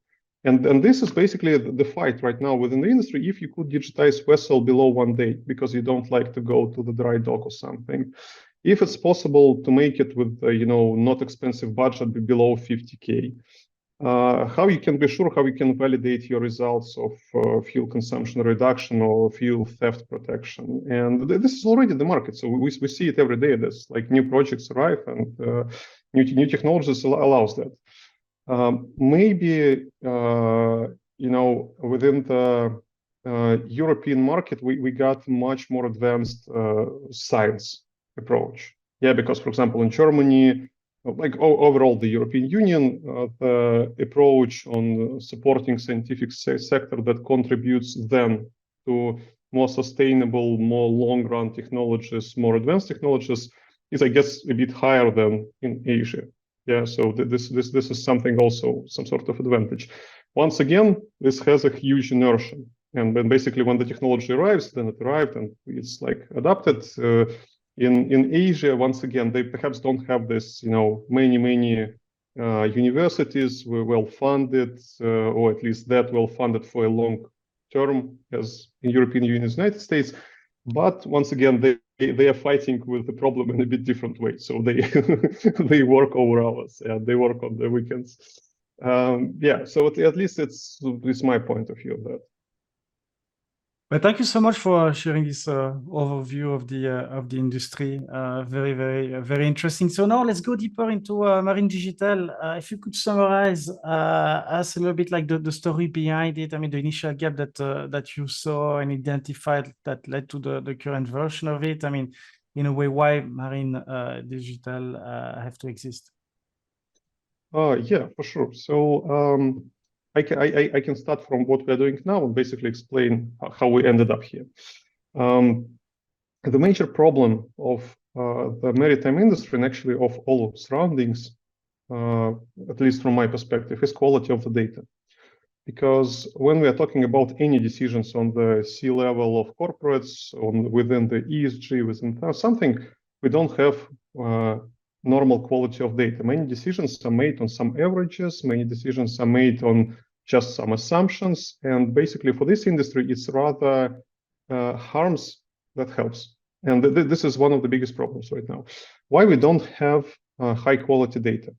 And this is basically the fight right now within the industry. If you could digitize vessel below 1 day because you don't like to go to the dry dock or something, if it's possible to make it with not expensive budget below 50K, how you can be sure, how you can validate your results of fuel consumption reduction or fuel theft protection. And this is already the market. So we see it every day. There's like new projects arrive, and new technologies allows that. Maybe within the European market, we got much more advanced science approach. Yeah, because for example in Germany, like overall the European Union, the approach on supporting scientific sector that contributes then to more sustainable, more long-run technologies, more advanced technologies, is, I guess, a bit higher than in Asia. Yeah, so this is something also, some sort of advantage. Once again, this has a huge inertia, and then basically when the technology arrives, then it arrived and it's like adapted. In Asia, once again, they perhaps don't have this, many universities were well funded, or at least that well funded for a long term as in European Union, United States. But once again, they are fighting with the problem in a bit different way. So they they work over hours and they work on the weekends. Yeah, so at least it's my point of view of that.
But thank you so much for sharing this overview of the industry. Very interesting. So now let's go deeper into Marine Digital. If you could summarize us a little bit like the story behind it. I mean, the initial gap that you saw and identified that led to the current version of it. I mean, in a way, why Marine Digital have to exist?
Yeah, for sure. So I can start from what we're doing now and basically explain how we ended up here. The major problem of the maritime industry and actually of all surroundings, at least from my perspective, is quality of the data. Because when we are talking about any decisions on the C-level of corporates, within the ESG, within something, we don't have normal quality of data. Many decisions are made on some averages, many decisions are made on just some assumptions. And basically for this industry, it's rather harms that helps. And this is one of the biggest problems right now. Why we don't have high quality data?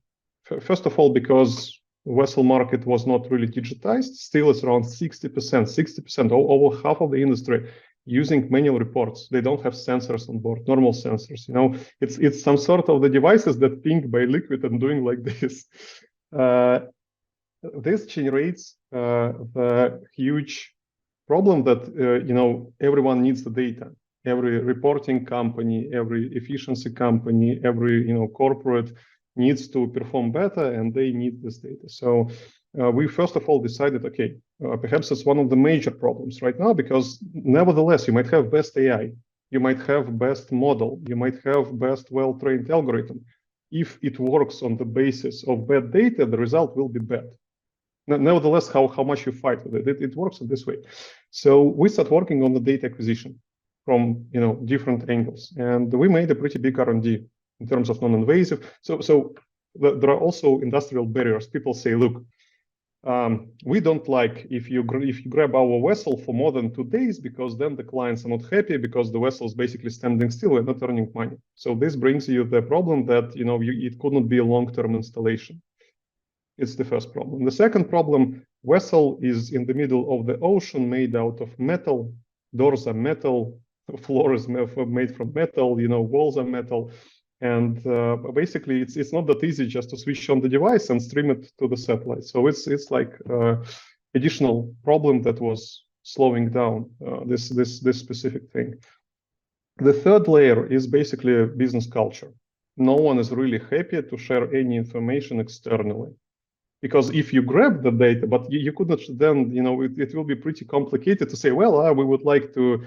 First of all, because vessel market was not really digitized. Still, it's around 60%, over half of the industry using manual reports. They don't have sensors on board, normal sensors. You know, it's some sort of the devices that ping by liquid and doing like this. This generates the huge problem that you know, everyone needs the data. Every reporting company, every efficiency company, every corporate needs to perform better, and they need this data. So we first of all decided, okay, perhaps it's one of the major problems right now, because nevertheless, you might have best AI, you might have best model, you might have best well-trained algorithm. If it works on the basis of bad data, the result will be bad. Nevertheless, how much you fight with it, it works in this way. So we start working on the data acquisition from different angles, and we made a pretty big R&D in terms of non-invasive. So there are also industrial barriers. People say, look, we don't like if you grab our vessel for more than 2 days, because then the clients are not happy, because the vessel is basically standing still and not earning money. So this brings you the problem that it could not be a long-term installation. It's the first problem. The second problem, vessel is in the middle of the ocean, made out of metal. Doors are metal, floor is made from metal, walls are metal. And basically, it's not that easy just to switch on the device and stream it to the satellite. So it's like additional problem that was slowing down this specific thing. The third layer is basically a business culture. No one is really happy to share any information externally, because if you grab the data, but you could not, then it will be pretty complicated to say, well, we would like to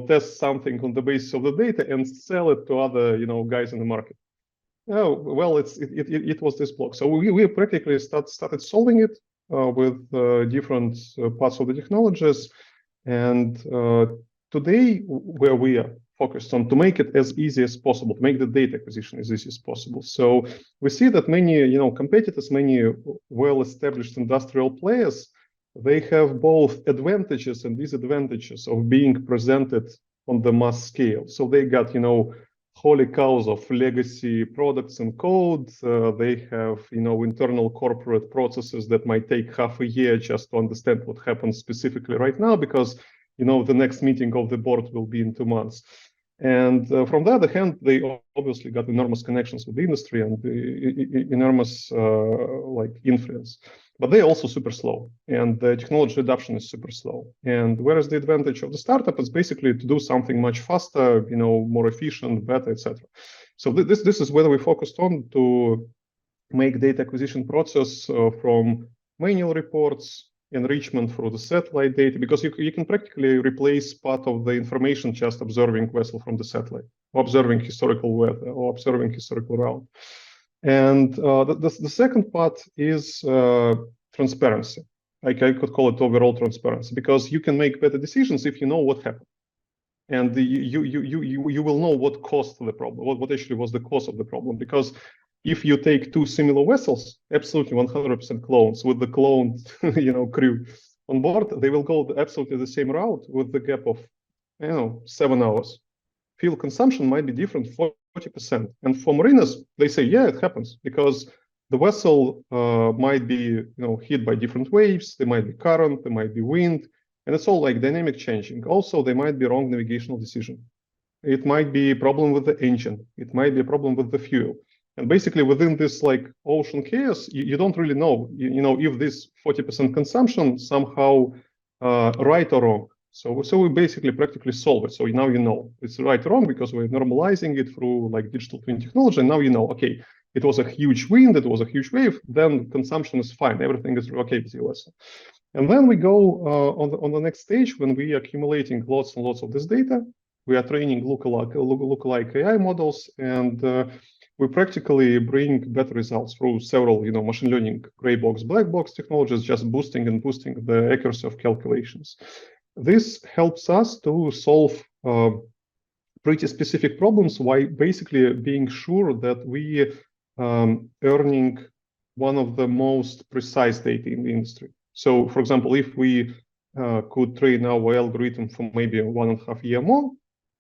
test something on the basis of the data and sell it to other guys in the market. Oh, well, it was this block. So we practically started solving it with different parts of the technologies, and today where we are focused on to make it as easy as possible, to make the data acquisition as easy as possible. So we see that many competitors, many well-established industrial players, they have both advantages and disadvantages of being presented on the mass scale. So they got holy cows of legacy products and code. They have internal corporate processes that might take half a year just to understand what happens specifically right now, because the next meeting of the board will be in 2 months. And from the other hand, they obviously got enormous connections with the industry and enormous influence. But they're also super slow, and the technology adoption is super slow. And whereas the advantage of the startup is basically to do something much faster, more efficient, better, etc. So this is where we focused on to make data acquisition process from manual reports, enrichment through the satellite data, because you can practically replace part of the information just observing vessel from the satellite, or observing historical weather, or observing historical route. And the second part is transparency. Like I could call it overall transparency, because you can make better decisions if you know what happened, and you will know what caused the problem, what actually was the cause of the problem. Because if you take 2 similar vessels, absolutely 100% clones with the cloned crew on board, they will go absolutely the same route with the gap of 7 hours. Fuel consumption might be different 40%. And for mariners, they say, yeah, it happens because the vessel might be hit by different waves, there might be current, there might be wind, and it's all like dynamic changing. Also, there might be wrong navigational decision. It might be a problem with the engine. It might be a problem with the fuel. And basically within this like ocean chaos, you don't really know, if this 40% consumption somehow right or wrong. So we basically practically solve it. So now you know it's right or wrong because we're normalizing it through like digital twin technology. And now you know, okay, it was a huge wind, it was a huge wave, then consumption is fine, everything is okay with your vessel. And then we go on the next stage when we are accumulating lots and lots of this data. We are training lookalike AI models, and we practically bring better results through several, machine learning gray box, black box technologies, just boosting the accuracy of calculations. This helps us to solve pretty specific problems while basically being sure that we earning one of the most precise data in the industry. So, for example, if we could train our algorithm for maybe 1.5 years more,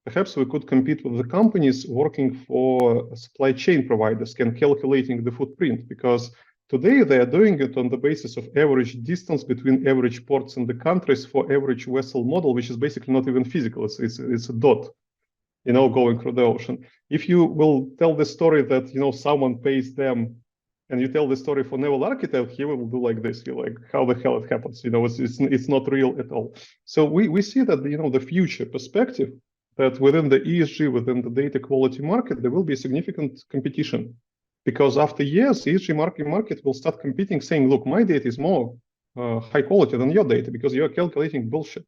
perhaps we could compete with the companies working for supply chain providers and calculating the footprint, because today they are doing it on the basis of average distance between average ports in the countries for average vessel model, which is basically not even physical. It's a dot, going through the ocean. If you will tell the story that, someone pays them, and you tell the story for naval architect, he will do like this. You're like, how the hell it happens? It's not real at all. So we see that, the future perspective, that within the ESG, within the data quality market, there will be significant competition. Because after years, ESG market will start competing, saying, look, my data is more high quality than your data because you're calculating bullshit.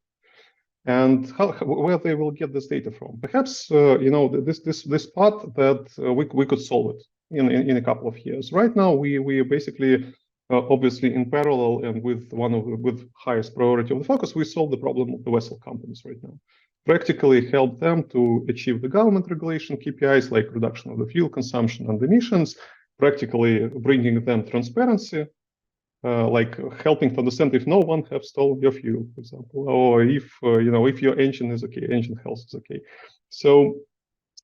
And where they will get this data from? Perhaps this part that we could solve it in a couple of years. Right now, we basically obviously in parallel and with highest priority of the focus, we solve the problem of the vessel companies right now. Practically help them to achieve the government regulation KPIs like reduction of the fuel consumption and emissions, practically bringing them transparency, like helping to understand if no one has stolen your fuel, for example, or if your engine is okay, engine health is okay. So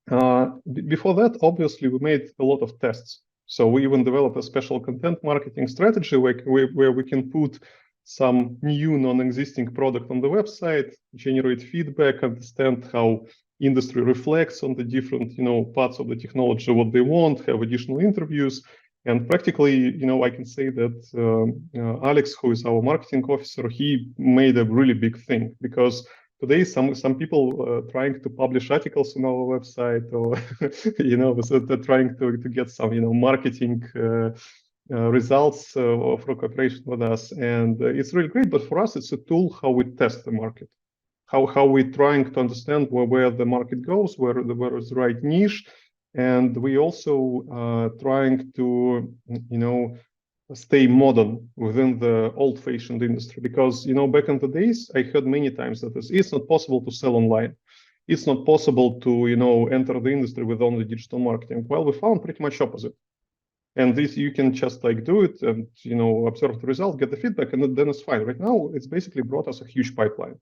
before that, obviously, we made a lot of tests. So we even developed a special content marketing strategy where we can put some new non-existing product on the website, generate feedback, understand how industry reflects on the different, parts of the technology, what they want, have additional interviews. And practically, I can say that Alex, who is our marketing officer, he made a really big thing, because today some people trying to publish articles on our website, or so they're trying to get some marketing results for cooperation with us, and it's really great. But for us, it's a tool how we test the market, how we're trying to understand where the market goes, where is the right niche. And we also trying to, stay modern within the old-fashioned industry, because, back in the days, I heard many times that it's not possible to sell online. It's not possible to, enter the industry with only digital marketing. Well, we found pretty much opposite. And this, you can just like do it and, observe the result, get the feedback, and then it's fine. Right now, it's basically brought us a huge pipeline.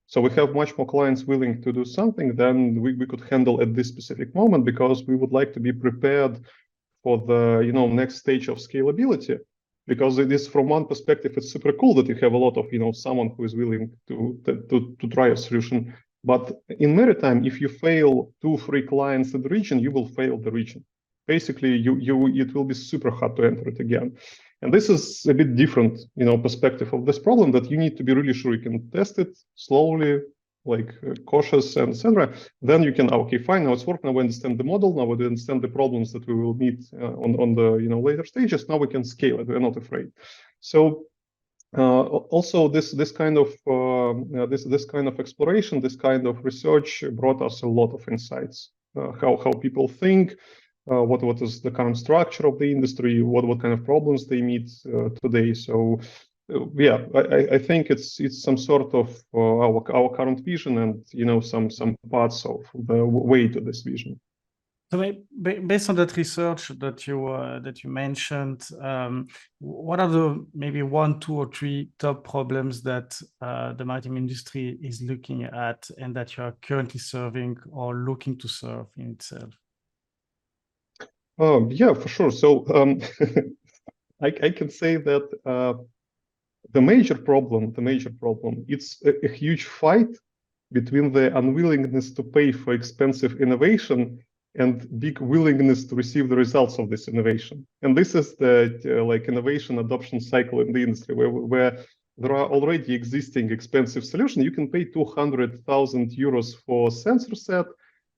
So we have much more clients willing to do something than we could handle at this specific moment, because we would like to be prepared for the next stage of scalability. Because it is, from one perspective, it's super cool that you have a lot of someone who is willing to try a solution. But in maritime, if you fail 2-3 clients in the region, you will fail the region. Basically, it will be super hard to enter it again. And this is a bit different, perspective of this problem, that you need to be really sure you can test it slowly, like cautious and etc. Then you can, okay, fine, now it's working. Now we understand the model. Now we understand the problems that we will meet on the later stages. Now we can scale it. We're not afraid. So also this kind of this kind of exploration, this kind of research brought us a lot of insights. How people think. What is the current structure of the industry? What kind of problems they meet today? So, yeah, I think it's some sort of our current vision, and some parts of the way to this vision.
So based on that research that you mentioned, what are the maybe one, two, or three top problems that the maritime industry is looking at and that you are currently serving or looking to serve in itself?
Yeah, for sure. So I can say that the major problem, it's a huge fight between the unwillingness to pay for expensive innovation and big willingness to receive the results of this innovation. And this is the like innovation adoption cycle in the industry where there are already existing expensive solutions. You can pay 200,000 euros for sensor set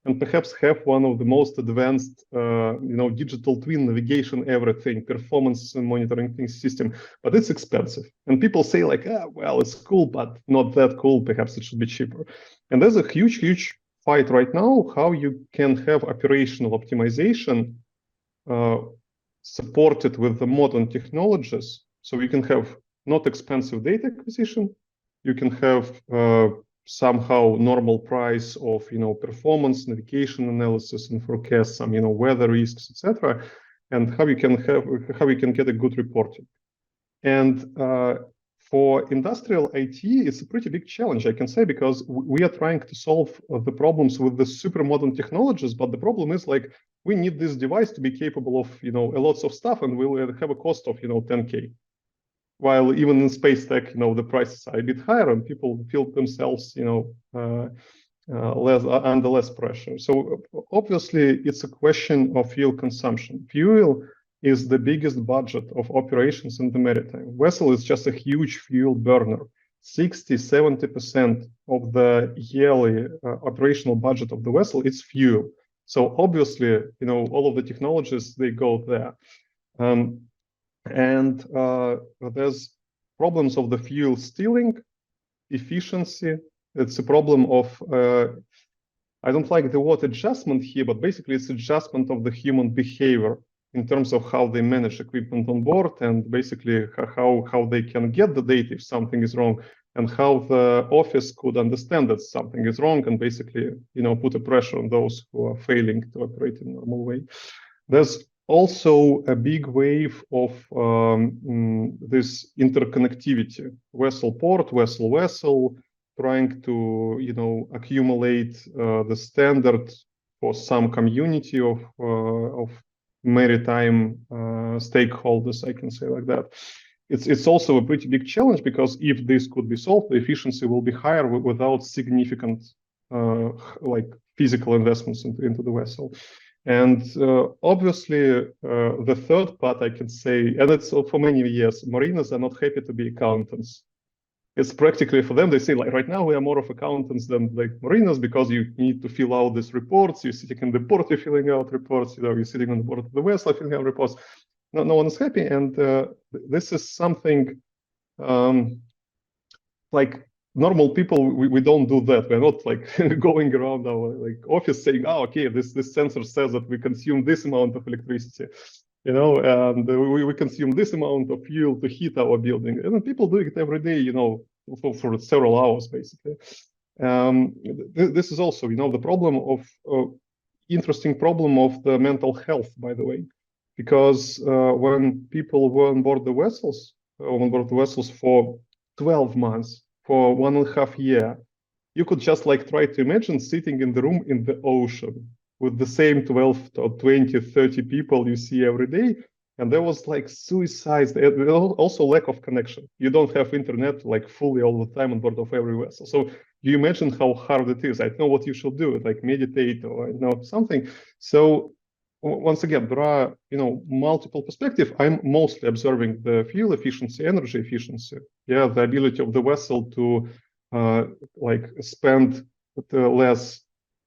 and perhaps have one of the most advanced, digital twin navigation, everything, performance monitoring system, but it's expensive. And people say like, well, it's cool, but not that cool. Perhaps it should be cheaper. And there's a huge, huge fight right now how you can have operational optimization supported with the modern technologies. So you can have not expensive data acquisition. You can have somehow normal price of performance, navigation analysis, and forecast some weather risks, etc. And how you can get a good reporting. And for industrial IT, it's a pretty big challenge, I can say, because we are trying to solve the problems with the super modern technologies. But the problem is like we need this device to be capable of a lots of stuff, and we'll have a cost of 10K. While even in space tech, the prices are a bit higher, and people feel themselves, under less pressure. So obviously, it's a question of fuel consumption. Fuel is the biggest budget of operations in the maritime. Vessel is just a huge fuel burner. 60-70% of the yearly operational budget of the vessel is fuel. So obviously, all of the technologies, they go there. And there's problems of the fuel stealing, efficiency. It's a problem of, I don't like the word adjustment here, but basically it's adjustment of the human behavior in terms of how they manage equipment on board and basically how they can get the data if something is wrong, and how the office could understand that something is wrong and basically, put a pressure on those who are failing to operate in a normal way. There's also a big wave of this interconnectivity, vessel port, vessel, trying to accumulate the standard for some community of maritime stakeholders, I can say like that. It's also a pretty big challenge because if this could be solved, the efficiency will be higher without significant like physical investments into the vessel. And obviously, the third part I can say, and it's for many years, mariners are not happy to be accountants. It's practically for them, they say like right now we are more of accountants than like mariners because you need to fill out these reports. You're sitting in the port, you're filling out reports. You're sitting on the board of the vessel, filling out reports. No one is happy, and this is something like normal people, we don't do that. We're not like going around our like office saying, oh, okay, this sensor says that we consume this amount of electricity, and we consume this amount of fuel to heat our building. And people do it every day, for several hours, basically. This is also, the problem of interesting problem of the mental health, by the way, because when people were on board the vessels, for 12 months, for 1.5 years, you could just like try to imagine sitting in the room in the ocean with the same 12 or 20, 30 people you see every day. And there was like suicides, also lack of connection. You don't have internet like fully all the time on board of every vessel. So you imagine how hard it is. I know what you should do, like meditate or something. So once again, there are multiple perspectives. I'm mostly observing the fuel efficiency, energy efficiency, the ability of the vessel to like spend less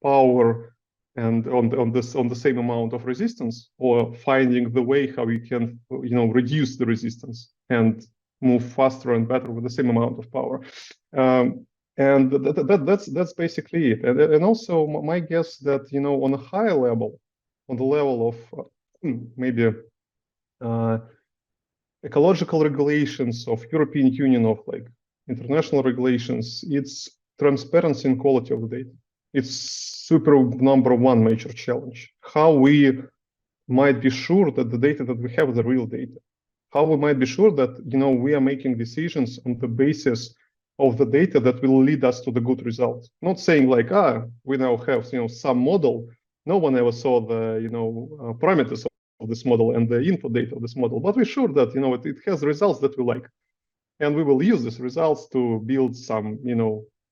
power and on the same amount of resistance, or finding the way how you can reduce the resistance and move faster and better with the same amount of power. And that's basically it. And also my guess that on a higher level, on the level of maybe ecological regulations of European Union, of like international regulations, it's transparency and quality of the data. It's super number one major challenge. How we might be sure that the data that we have is the real data. How we might be sure that we are making decisions on the basis of the data that will lead us to the good result. Not saying like, we now have some model. No one ever saw the parameters of this model and the input data of this model, but we're sure that it has results that we like, and we will use these results to build some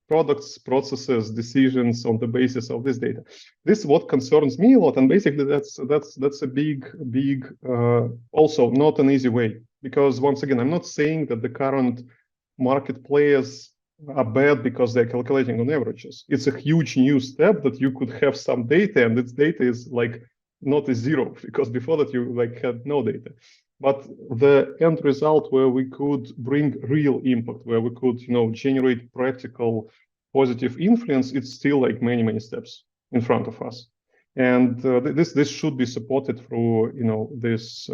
products, processes, decisions on the basis of this data. This is what concerns me a lot, and basically that's a big also not an easy way, because once again, I'm not saying that the current market players are bad because they're calculating on averages. It's a huge new step that you could have some data, and this data is like not a zero, because before that you like had no data. But the end result where we could bring real impact, where we could generate practical positive influence, it's still like many steps in front of us. And this should be supported through this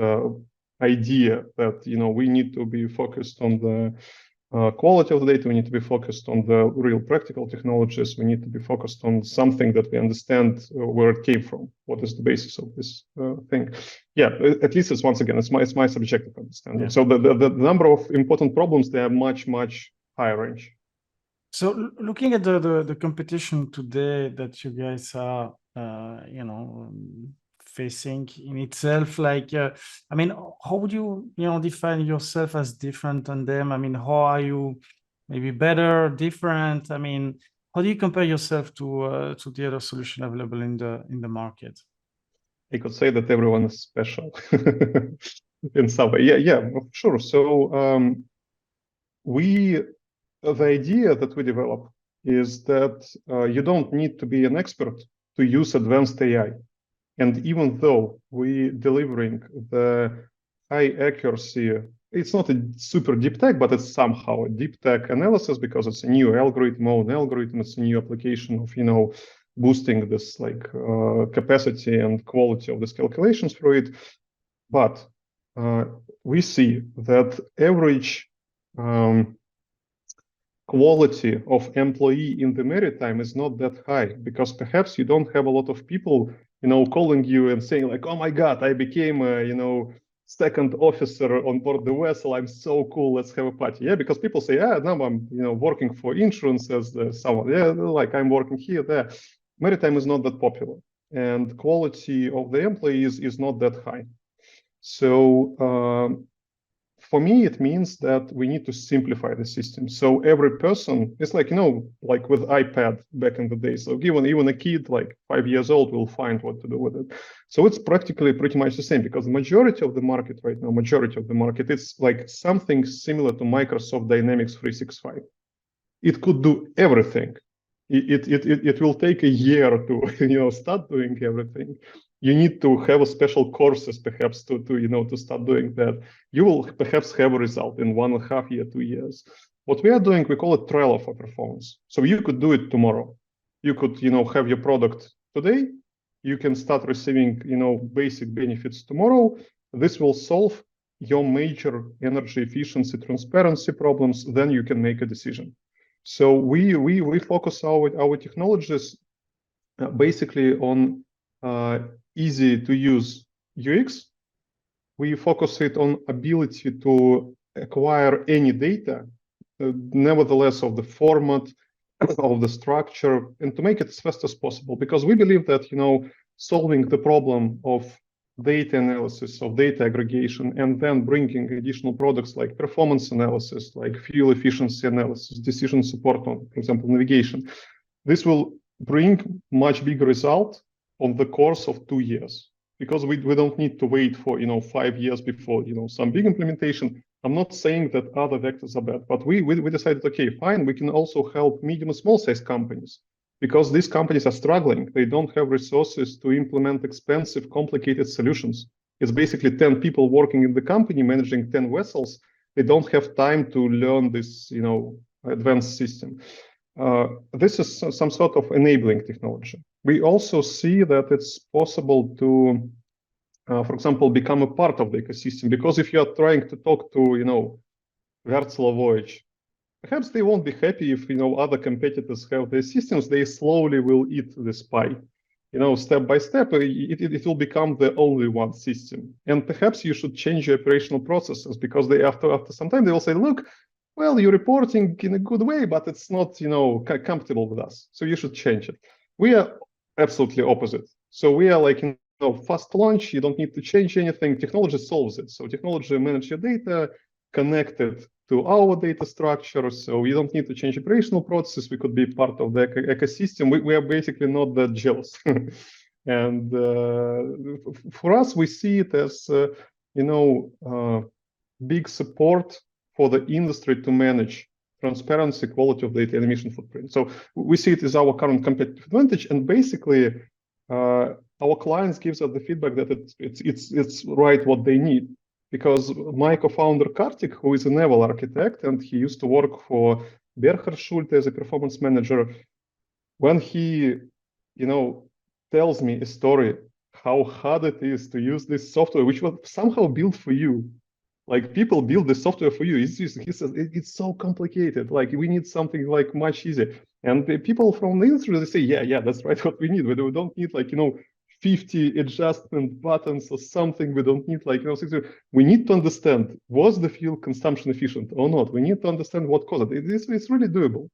idea that we need to be focused on the quality of the data. We need to be focused on the real practical technologies. We need to be focused on something that we understand where it came from. What is the basis of this thing? Yeah, at least it's my subjective understanding.
Yeah.
So the number of important problems, they are much higher range.
So looking at the competition today that you guys are, facing in itself, like, I mean, how would you, define yourself as different than them? I mean, how are you maybe better, different? I mean, how do you compare yourself to the other solution available in the market?
I could say that everyone is special in some way. Yeah, sure. So the idea that we develop is that you don't need to be an expert to use advanced AI. And even though we're delivering the high accuracy, it's not a super deep tech, but it's somehow a deep tech analysis because it's a new algorithm, it's a new application of, boosting this like capacity and quality of these calculations through it. But we see that average quality of employee in the maritime is not that high, because perhaps you don't have a lot of people calling you and saying like, oh my god, I became a second officer on board the vessel, I'm so cool, let's have a party. Yeah, because people say, now I'm working for insurance as someone, like I'm working here, there. Maritime is not that popular, and quality of the employees is not that high. So for me, it means that we need to simplify the system. So every person, it's like, like with iPad back in the day. So even a kid like 5 years old will find what to do with it. So it's practically pretty much the same, because the majority of the market right now, it's like something similar to Microsoft Dynamics 365. It could do everything. It will take a year to start doing everything. You need to have a special courses perhaps to start doing that. You will perhaps have a result in 1.5 years, 2 years. What we are doing, we call it trial for performance. So you could do it tomorrow. You could have your product today. You can start receiving basic benefits tomorrow. This will solve your major energy efficiency, transparency problems. Then you can make a decision. So we focus our technologies basically on easy to use UX. We focus it on ability to acquire any data, nevertheless of the format, of the structure, and to make it as fast as possible, because we believe that solving the problem of data analysis, of data aggregation, and then bringing additional products like performance analysis, like fuel efficiency analysis, decision support on, for example, navigation. This will bring much bigger result on the course of 2 years, because we don't need to wait for 5 years before some big implementation. I'm not saying that other vectors are bad, but we decided, okay, fine, we can also help medium and small size companies, because these companies are struggling. They don't have resources to implement expensive, complicated solutions. It's basically 10 people working in the company managing 10 vessels. They don't have time to learn this, advanced system. This is some sort of enabling technology. We also see that it's possible to, for example, become a part of the ecosystem, because if you are trying to talk to, Wärtsilä Voyage, perhaps they won't be happy if other competitors have their systems. They slowly will eat this pie. Step by step, it will become the only one system. And perhaps you should change your operational processes, because after some time they will say, look, well, you're reporting in a good way, but it's not comfortable with us. So you should change it. We are absolutely opposite. So we are like fast launch. You don't need to change anything. Technology solves it. So technology manages your data, connected to our data structure. So you don't need to change operational processes. We could be part of the ecosystem. We are basically not that jealous. And for us, we see it as big support for the industry to manage transparency, quality of data, and emission footprint. So we see it as our current competitive advantage, and basically our clients gives us the feedback that it's right what they need. Because my co-founder Kartik, who is a naval architect, and he used to work for Berhard Schulte as a performance manager, when he tells me a story how hard it is to use this software, which was somehow built for you. Like people build the software for you. He says it's so complicated. Like we need something like much easier. And the people from the industry, they say, yeah, that's right, what we need. We don't need 50 adjustment buttons or something. We don't need we need to understand, was the fuel consumption efficient or not? We need to understand what caused it. It's really doable.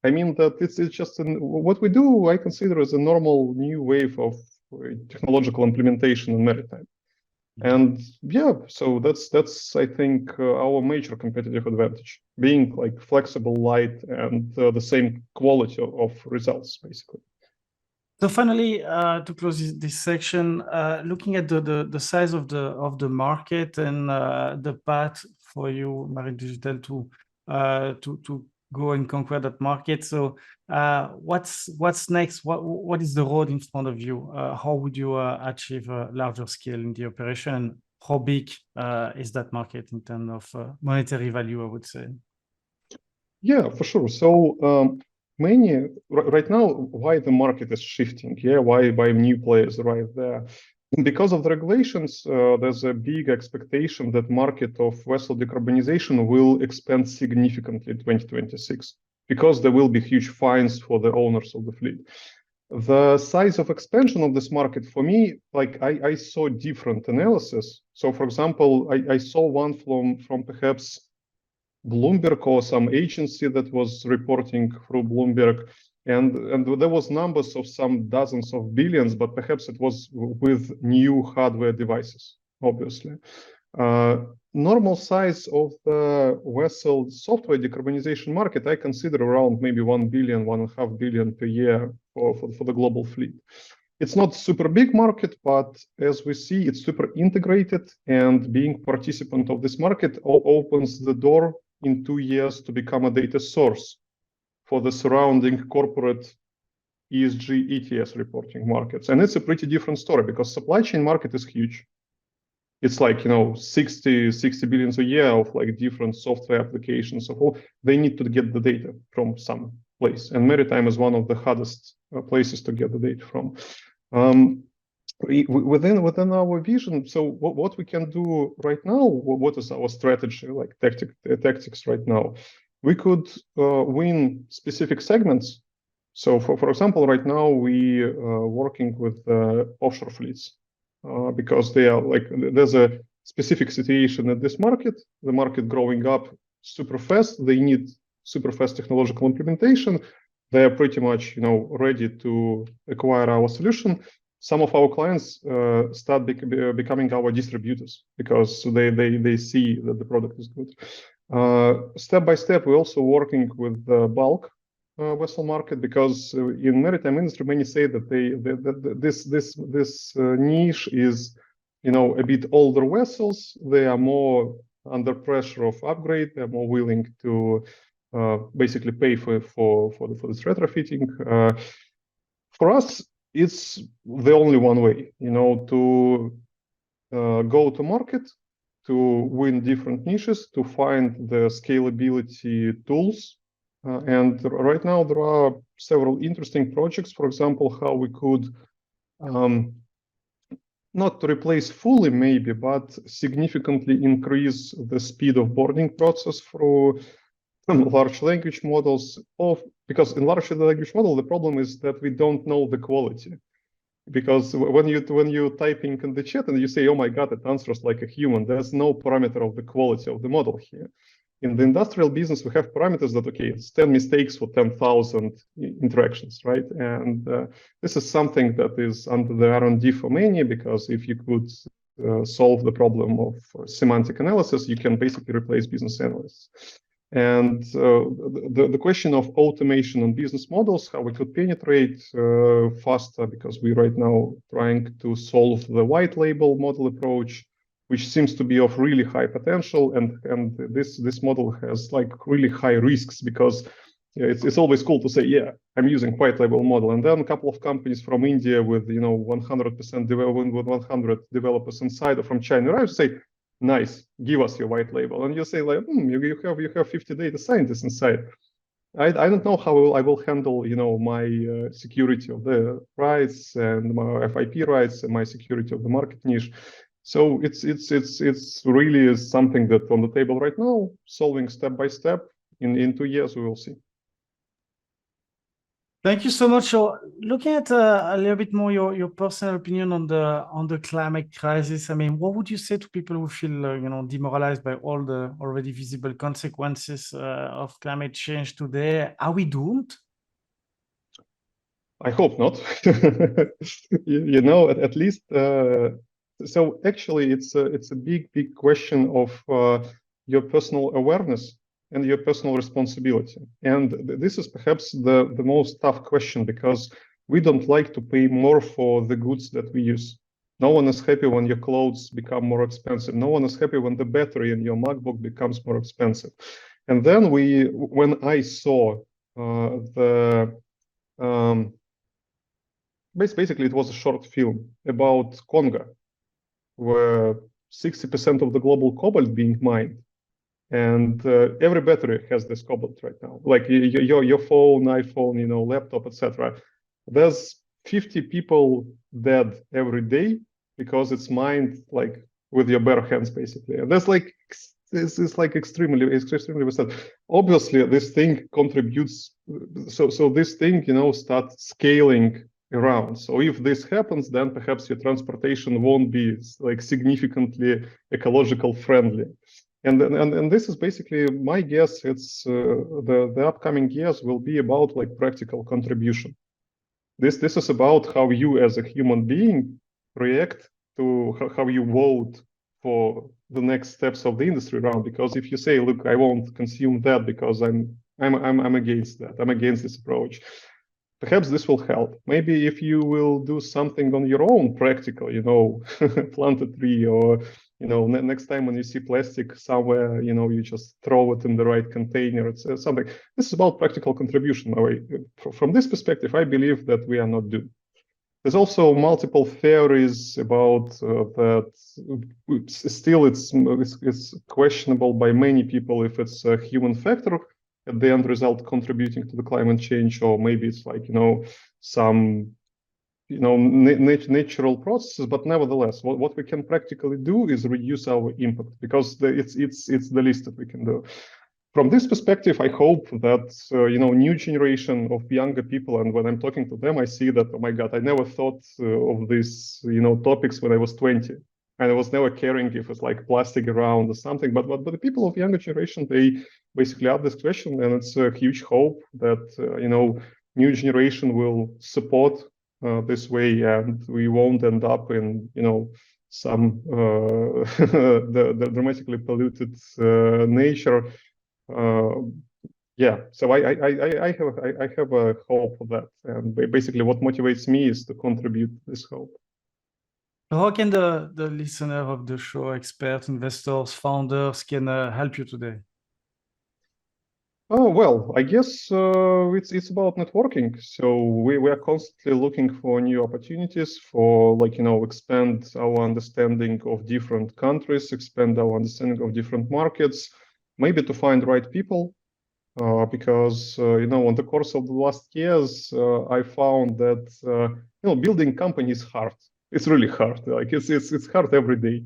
I mean that it's just what we do. I consider as a normal new wave of technological implementation in maritime. And yeah, so that's I think our major competitive advantage, being like flexible, light, and the same quality of results, basically.
So finally, to close this section, looking at the size of the market and the path for you, Marine Digital, to go and conquer that market. So what's next? What is the road in front of you? How would you achieve a larger scale in the operation? How big is that market in terms of monetary value, I would say?
Yeah, for sure. So right now, why the market is shifting? Yeah, why new players arrive there? Because of the regulations, there's a big expectation that market of vessel decarbonization will expand significantly in 2026, because there will be huge fines for the owners of the fleet. The size of expansion of this market, for me, like I saw different analysis. So, for example, I saw one from perhaps Bloomberg or some agency that was reporting through Bloomberg, and there was numbers of some dozens of billions, but perhaps it was with new hardware devices, obviously. Normal size of the vessel software decarbonization market, I consider around maybe 1 billion, 1.5 billion per year for the global fleet. It's not super big market, but as we see, it's super integrated, and being participant of this market opens the door in 2 years to become a data source for the surrounding corporate ESG ETS reporting markets. And it's a pretty different story, because supply chain market is huge. It's like 60 billions a year of like different software applications. So they need to get the data from some place, and maritime is one of the hardest places to get the data from. Within our vision, so what we can do right now, what is our strategy, like tactics right now? We could win specific segments. So for example, right now we are working with offshore fleets, because they are like, there's a specific situation in this market, the market growing up super fast. They need super fast technological implementation. They are pretty much ready to acquire our solution. Some of our clients start becoming our distributors, because they see that the product is good. Step by step, we're also working with the bulk vessel market, because in maritime industry, many say that this niche is a bit older vessels. They are more under pressure of upgrade. They're more willing to basically pay for this retrofitting. For us, it's the only one way, to go to market, to win different niches, to find the scalability tools. And right now there are several interesting projects. For example, how we could not to replace fully maybe, but significantly increase the speed of boarding process through large language models, because in large language model, the problem is that we don't know the quality. Because when you typing in the chat and you say, "Oh my God, it answers like a human," there's no parameter of the quality of the model here. In the industrial business, we have parameters that, okay, it's 10 mistakes for 10,000 interactions, right? And this is something that is under the R&D for many, because if you could solve the problem of semantic analysis, you can basically replace business analysts. And the question of automation and business models, how we could penetrate faster, because we right now trying to solve the white label model approach, which seems to be of really high potential, and this model has like really high risks, because it's always cool to say, yeah, I'm using white label model, and then a couple of companies from India with 100% development, with 100 developers inside, or from China, I would say, nice, give us your white label, and you say like, you have 50 data scientists inside. I don't know how I will handle, my security of the rights and my FIP rights and my security of the market niche. So it's really something that on the table right now, solving step by step. In 2 years, we will see.
Thank you so much. So, looking at a little bit more your personal opinion on the climate crisis. I mean, what would you say to people who feel demoralized by all the already visible consequences of climate change today? Are we doomed?
I hope not. At least. So actually, it's a big question of your personal awareness and your personal responsibility. And this is perhaps the most tough question, because we don't like to pay more for the goods that we use. No one is happy when your clothes become more expensive. No one is happy when the battery in your MacBook becomes more expensive. And then when I saw basically it was a short film about Congo, where 60% of the global cobalt being mined. And every battery has this cobalt right now, like your phone, iPhone, laptop, etc. There's 50 people dead every day because it's mined like with your bare hands, basically. And that's like this is like extremely sad. Obviously, this thing contributes. So this thing, starts scaling around. So if this happens, then perhaps your transportation won't be like significantly ecological friendly. And this is basically my guess. It's the upcoming years will be about like practical contribution. This is about how you as a human being react to how you vote for the next steps of the industry around. Because if you say, look, I won't consume that because I'm against that, I'm against this approach, perhaps this will help. Maybe if you will do something on your own practical, plant a tree, or next time when you see plastic somewhere, you just throw it in the right container. It's something. This is about practical contribution. From this perspective, I believe that we are not doomed. There's also multiple theories about that. Still, it's questionable by many people if it's a human factor at the end result contributing to the climate change, or maybe it's like some natural processes. But nevertheless, what we can practically do is reduce our impact, because it's the least that we can do. From this perspective, I hope that new generation of younger people, and when I'm talking to them, I see that, oh my God, I never thought of these topics when I was 20, and I was never caring if it's like plastic around or something. But the people of younger generation, they basically have this question, and it's a huge hope that new generation will support this way, and we won't end up in some the dramatically polluted nature. So I have a hope for that, and basically what motivates me is to contribute this hope.
How can the listener of the show, experts, investors, founders, can help you today?
Oh, well, I guess it's about networking. So we are constantly looking for new opportunities for expand our understanding of different countries, expand our understanding of different markets, maybe to find right people. Because on the course of the last years, I found that building company is hard. It's really hard. Like it's hard every day,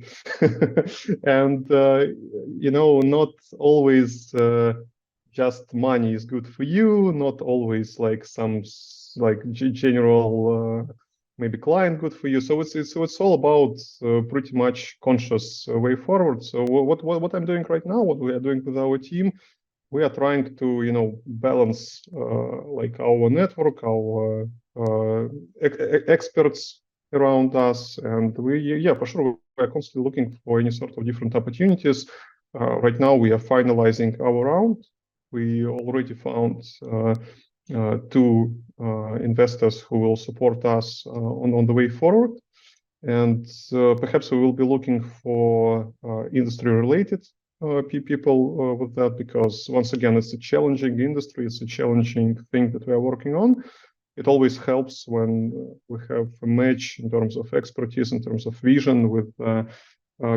and not always just money is good for you, not always like some like general maybe client good for you. So it's all about pretty much conscious way forward. So what I'm doing right now, what we are doing with our team, we are trying to balance like our network, our experts around us, and for sure we are constantly looking for any sort of different opportunities. Right now we are finalizing our round. We already found two investors who will support us on the way forward. And perhaps we will be looking for industry-related people with that, because once again, it's a challenging industry. It's a challenging thing that we are working on. It always helps when we have a match in terms of expertise, in terms of vision with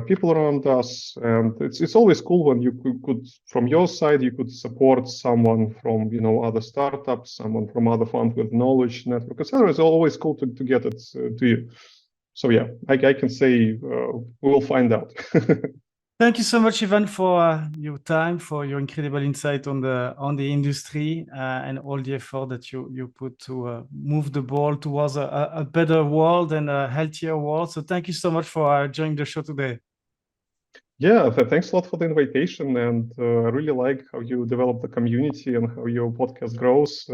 people around us. And it's always cool when you could from your side, you could support someone from other startups, someone from other fund with knowledge, network, etc. It's always cool to get it to you. So yeah, I can say we will find out.
Thank you so much, Ivan, for your time, for your incredible insight on the industry and all the effort that you put to move the ball towards a better world and a healthier world. So thank you so much for joining the show today.
Yeah, thanks a lot for the invitation, and I really like how you develop the community and how your podcast grows.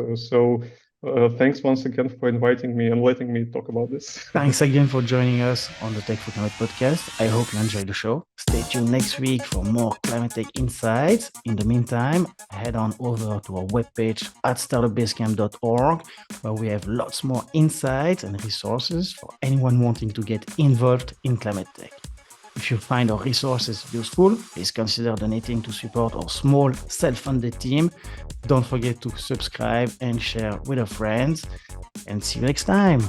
Thanks once again for inviting me and letting me talk about this.
Thanks again for joining us on the Tech for Climate podcast. I hope you enjoyed the show. Stay tuned next week for more climate tech insights. In the meantime, head on over to our webpage at startupbasecamp.org, where we have lots more insights and resources for anyone wanting to get involved in climate tech. If you find our resources useful, please consider donating to support our small self-funded team. Don't forget to subscribe and share with your friends, and see you next time.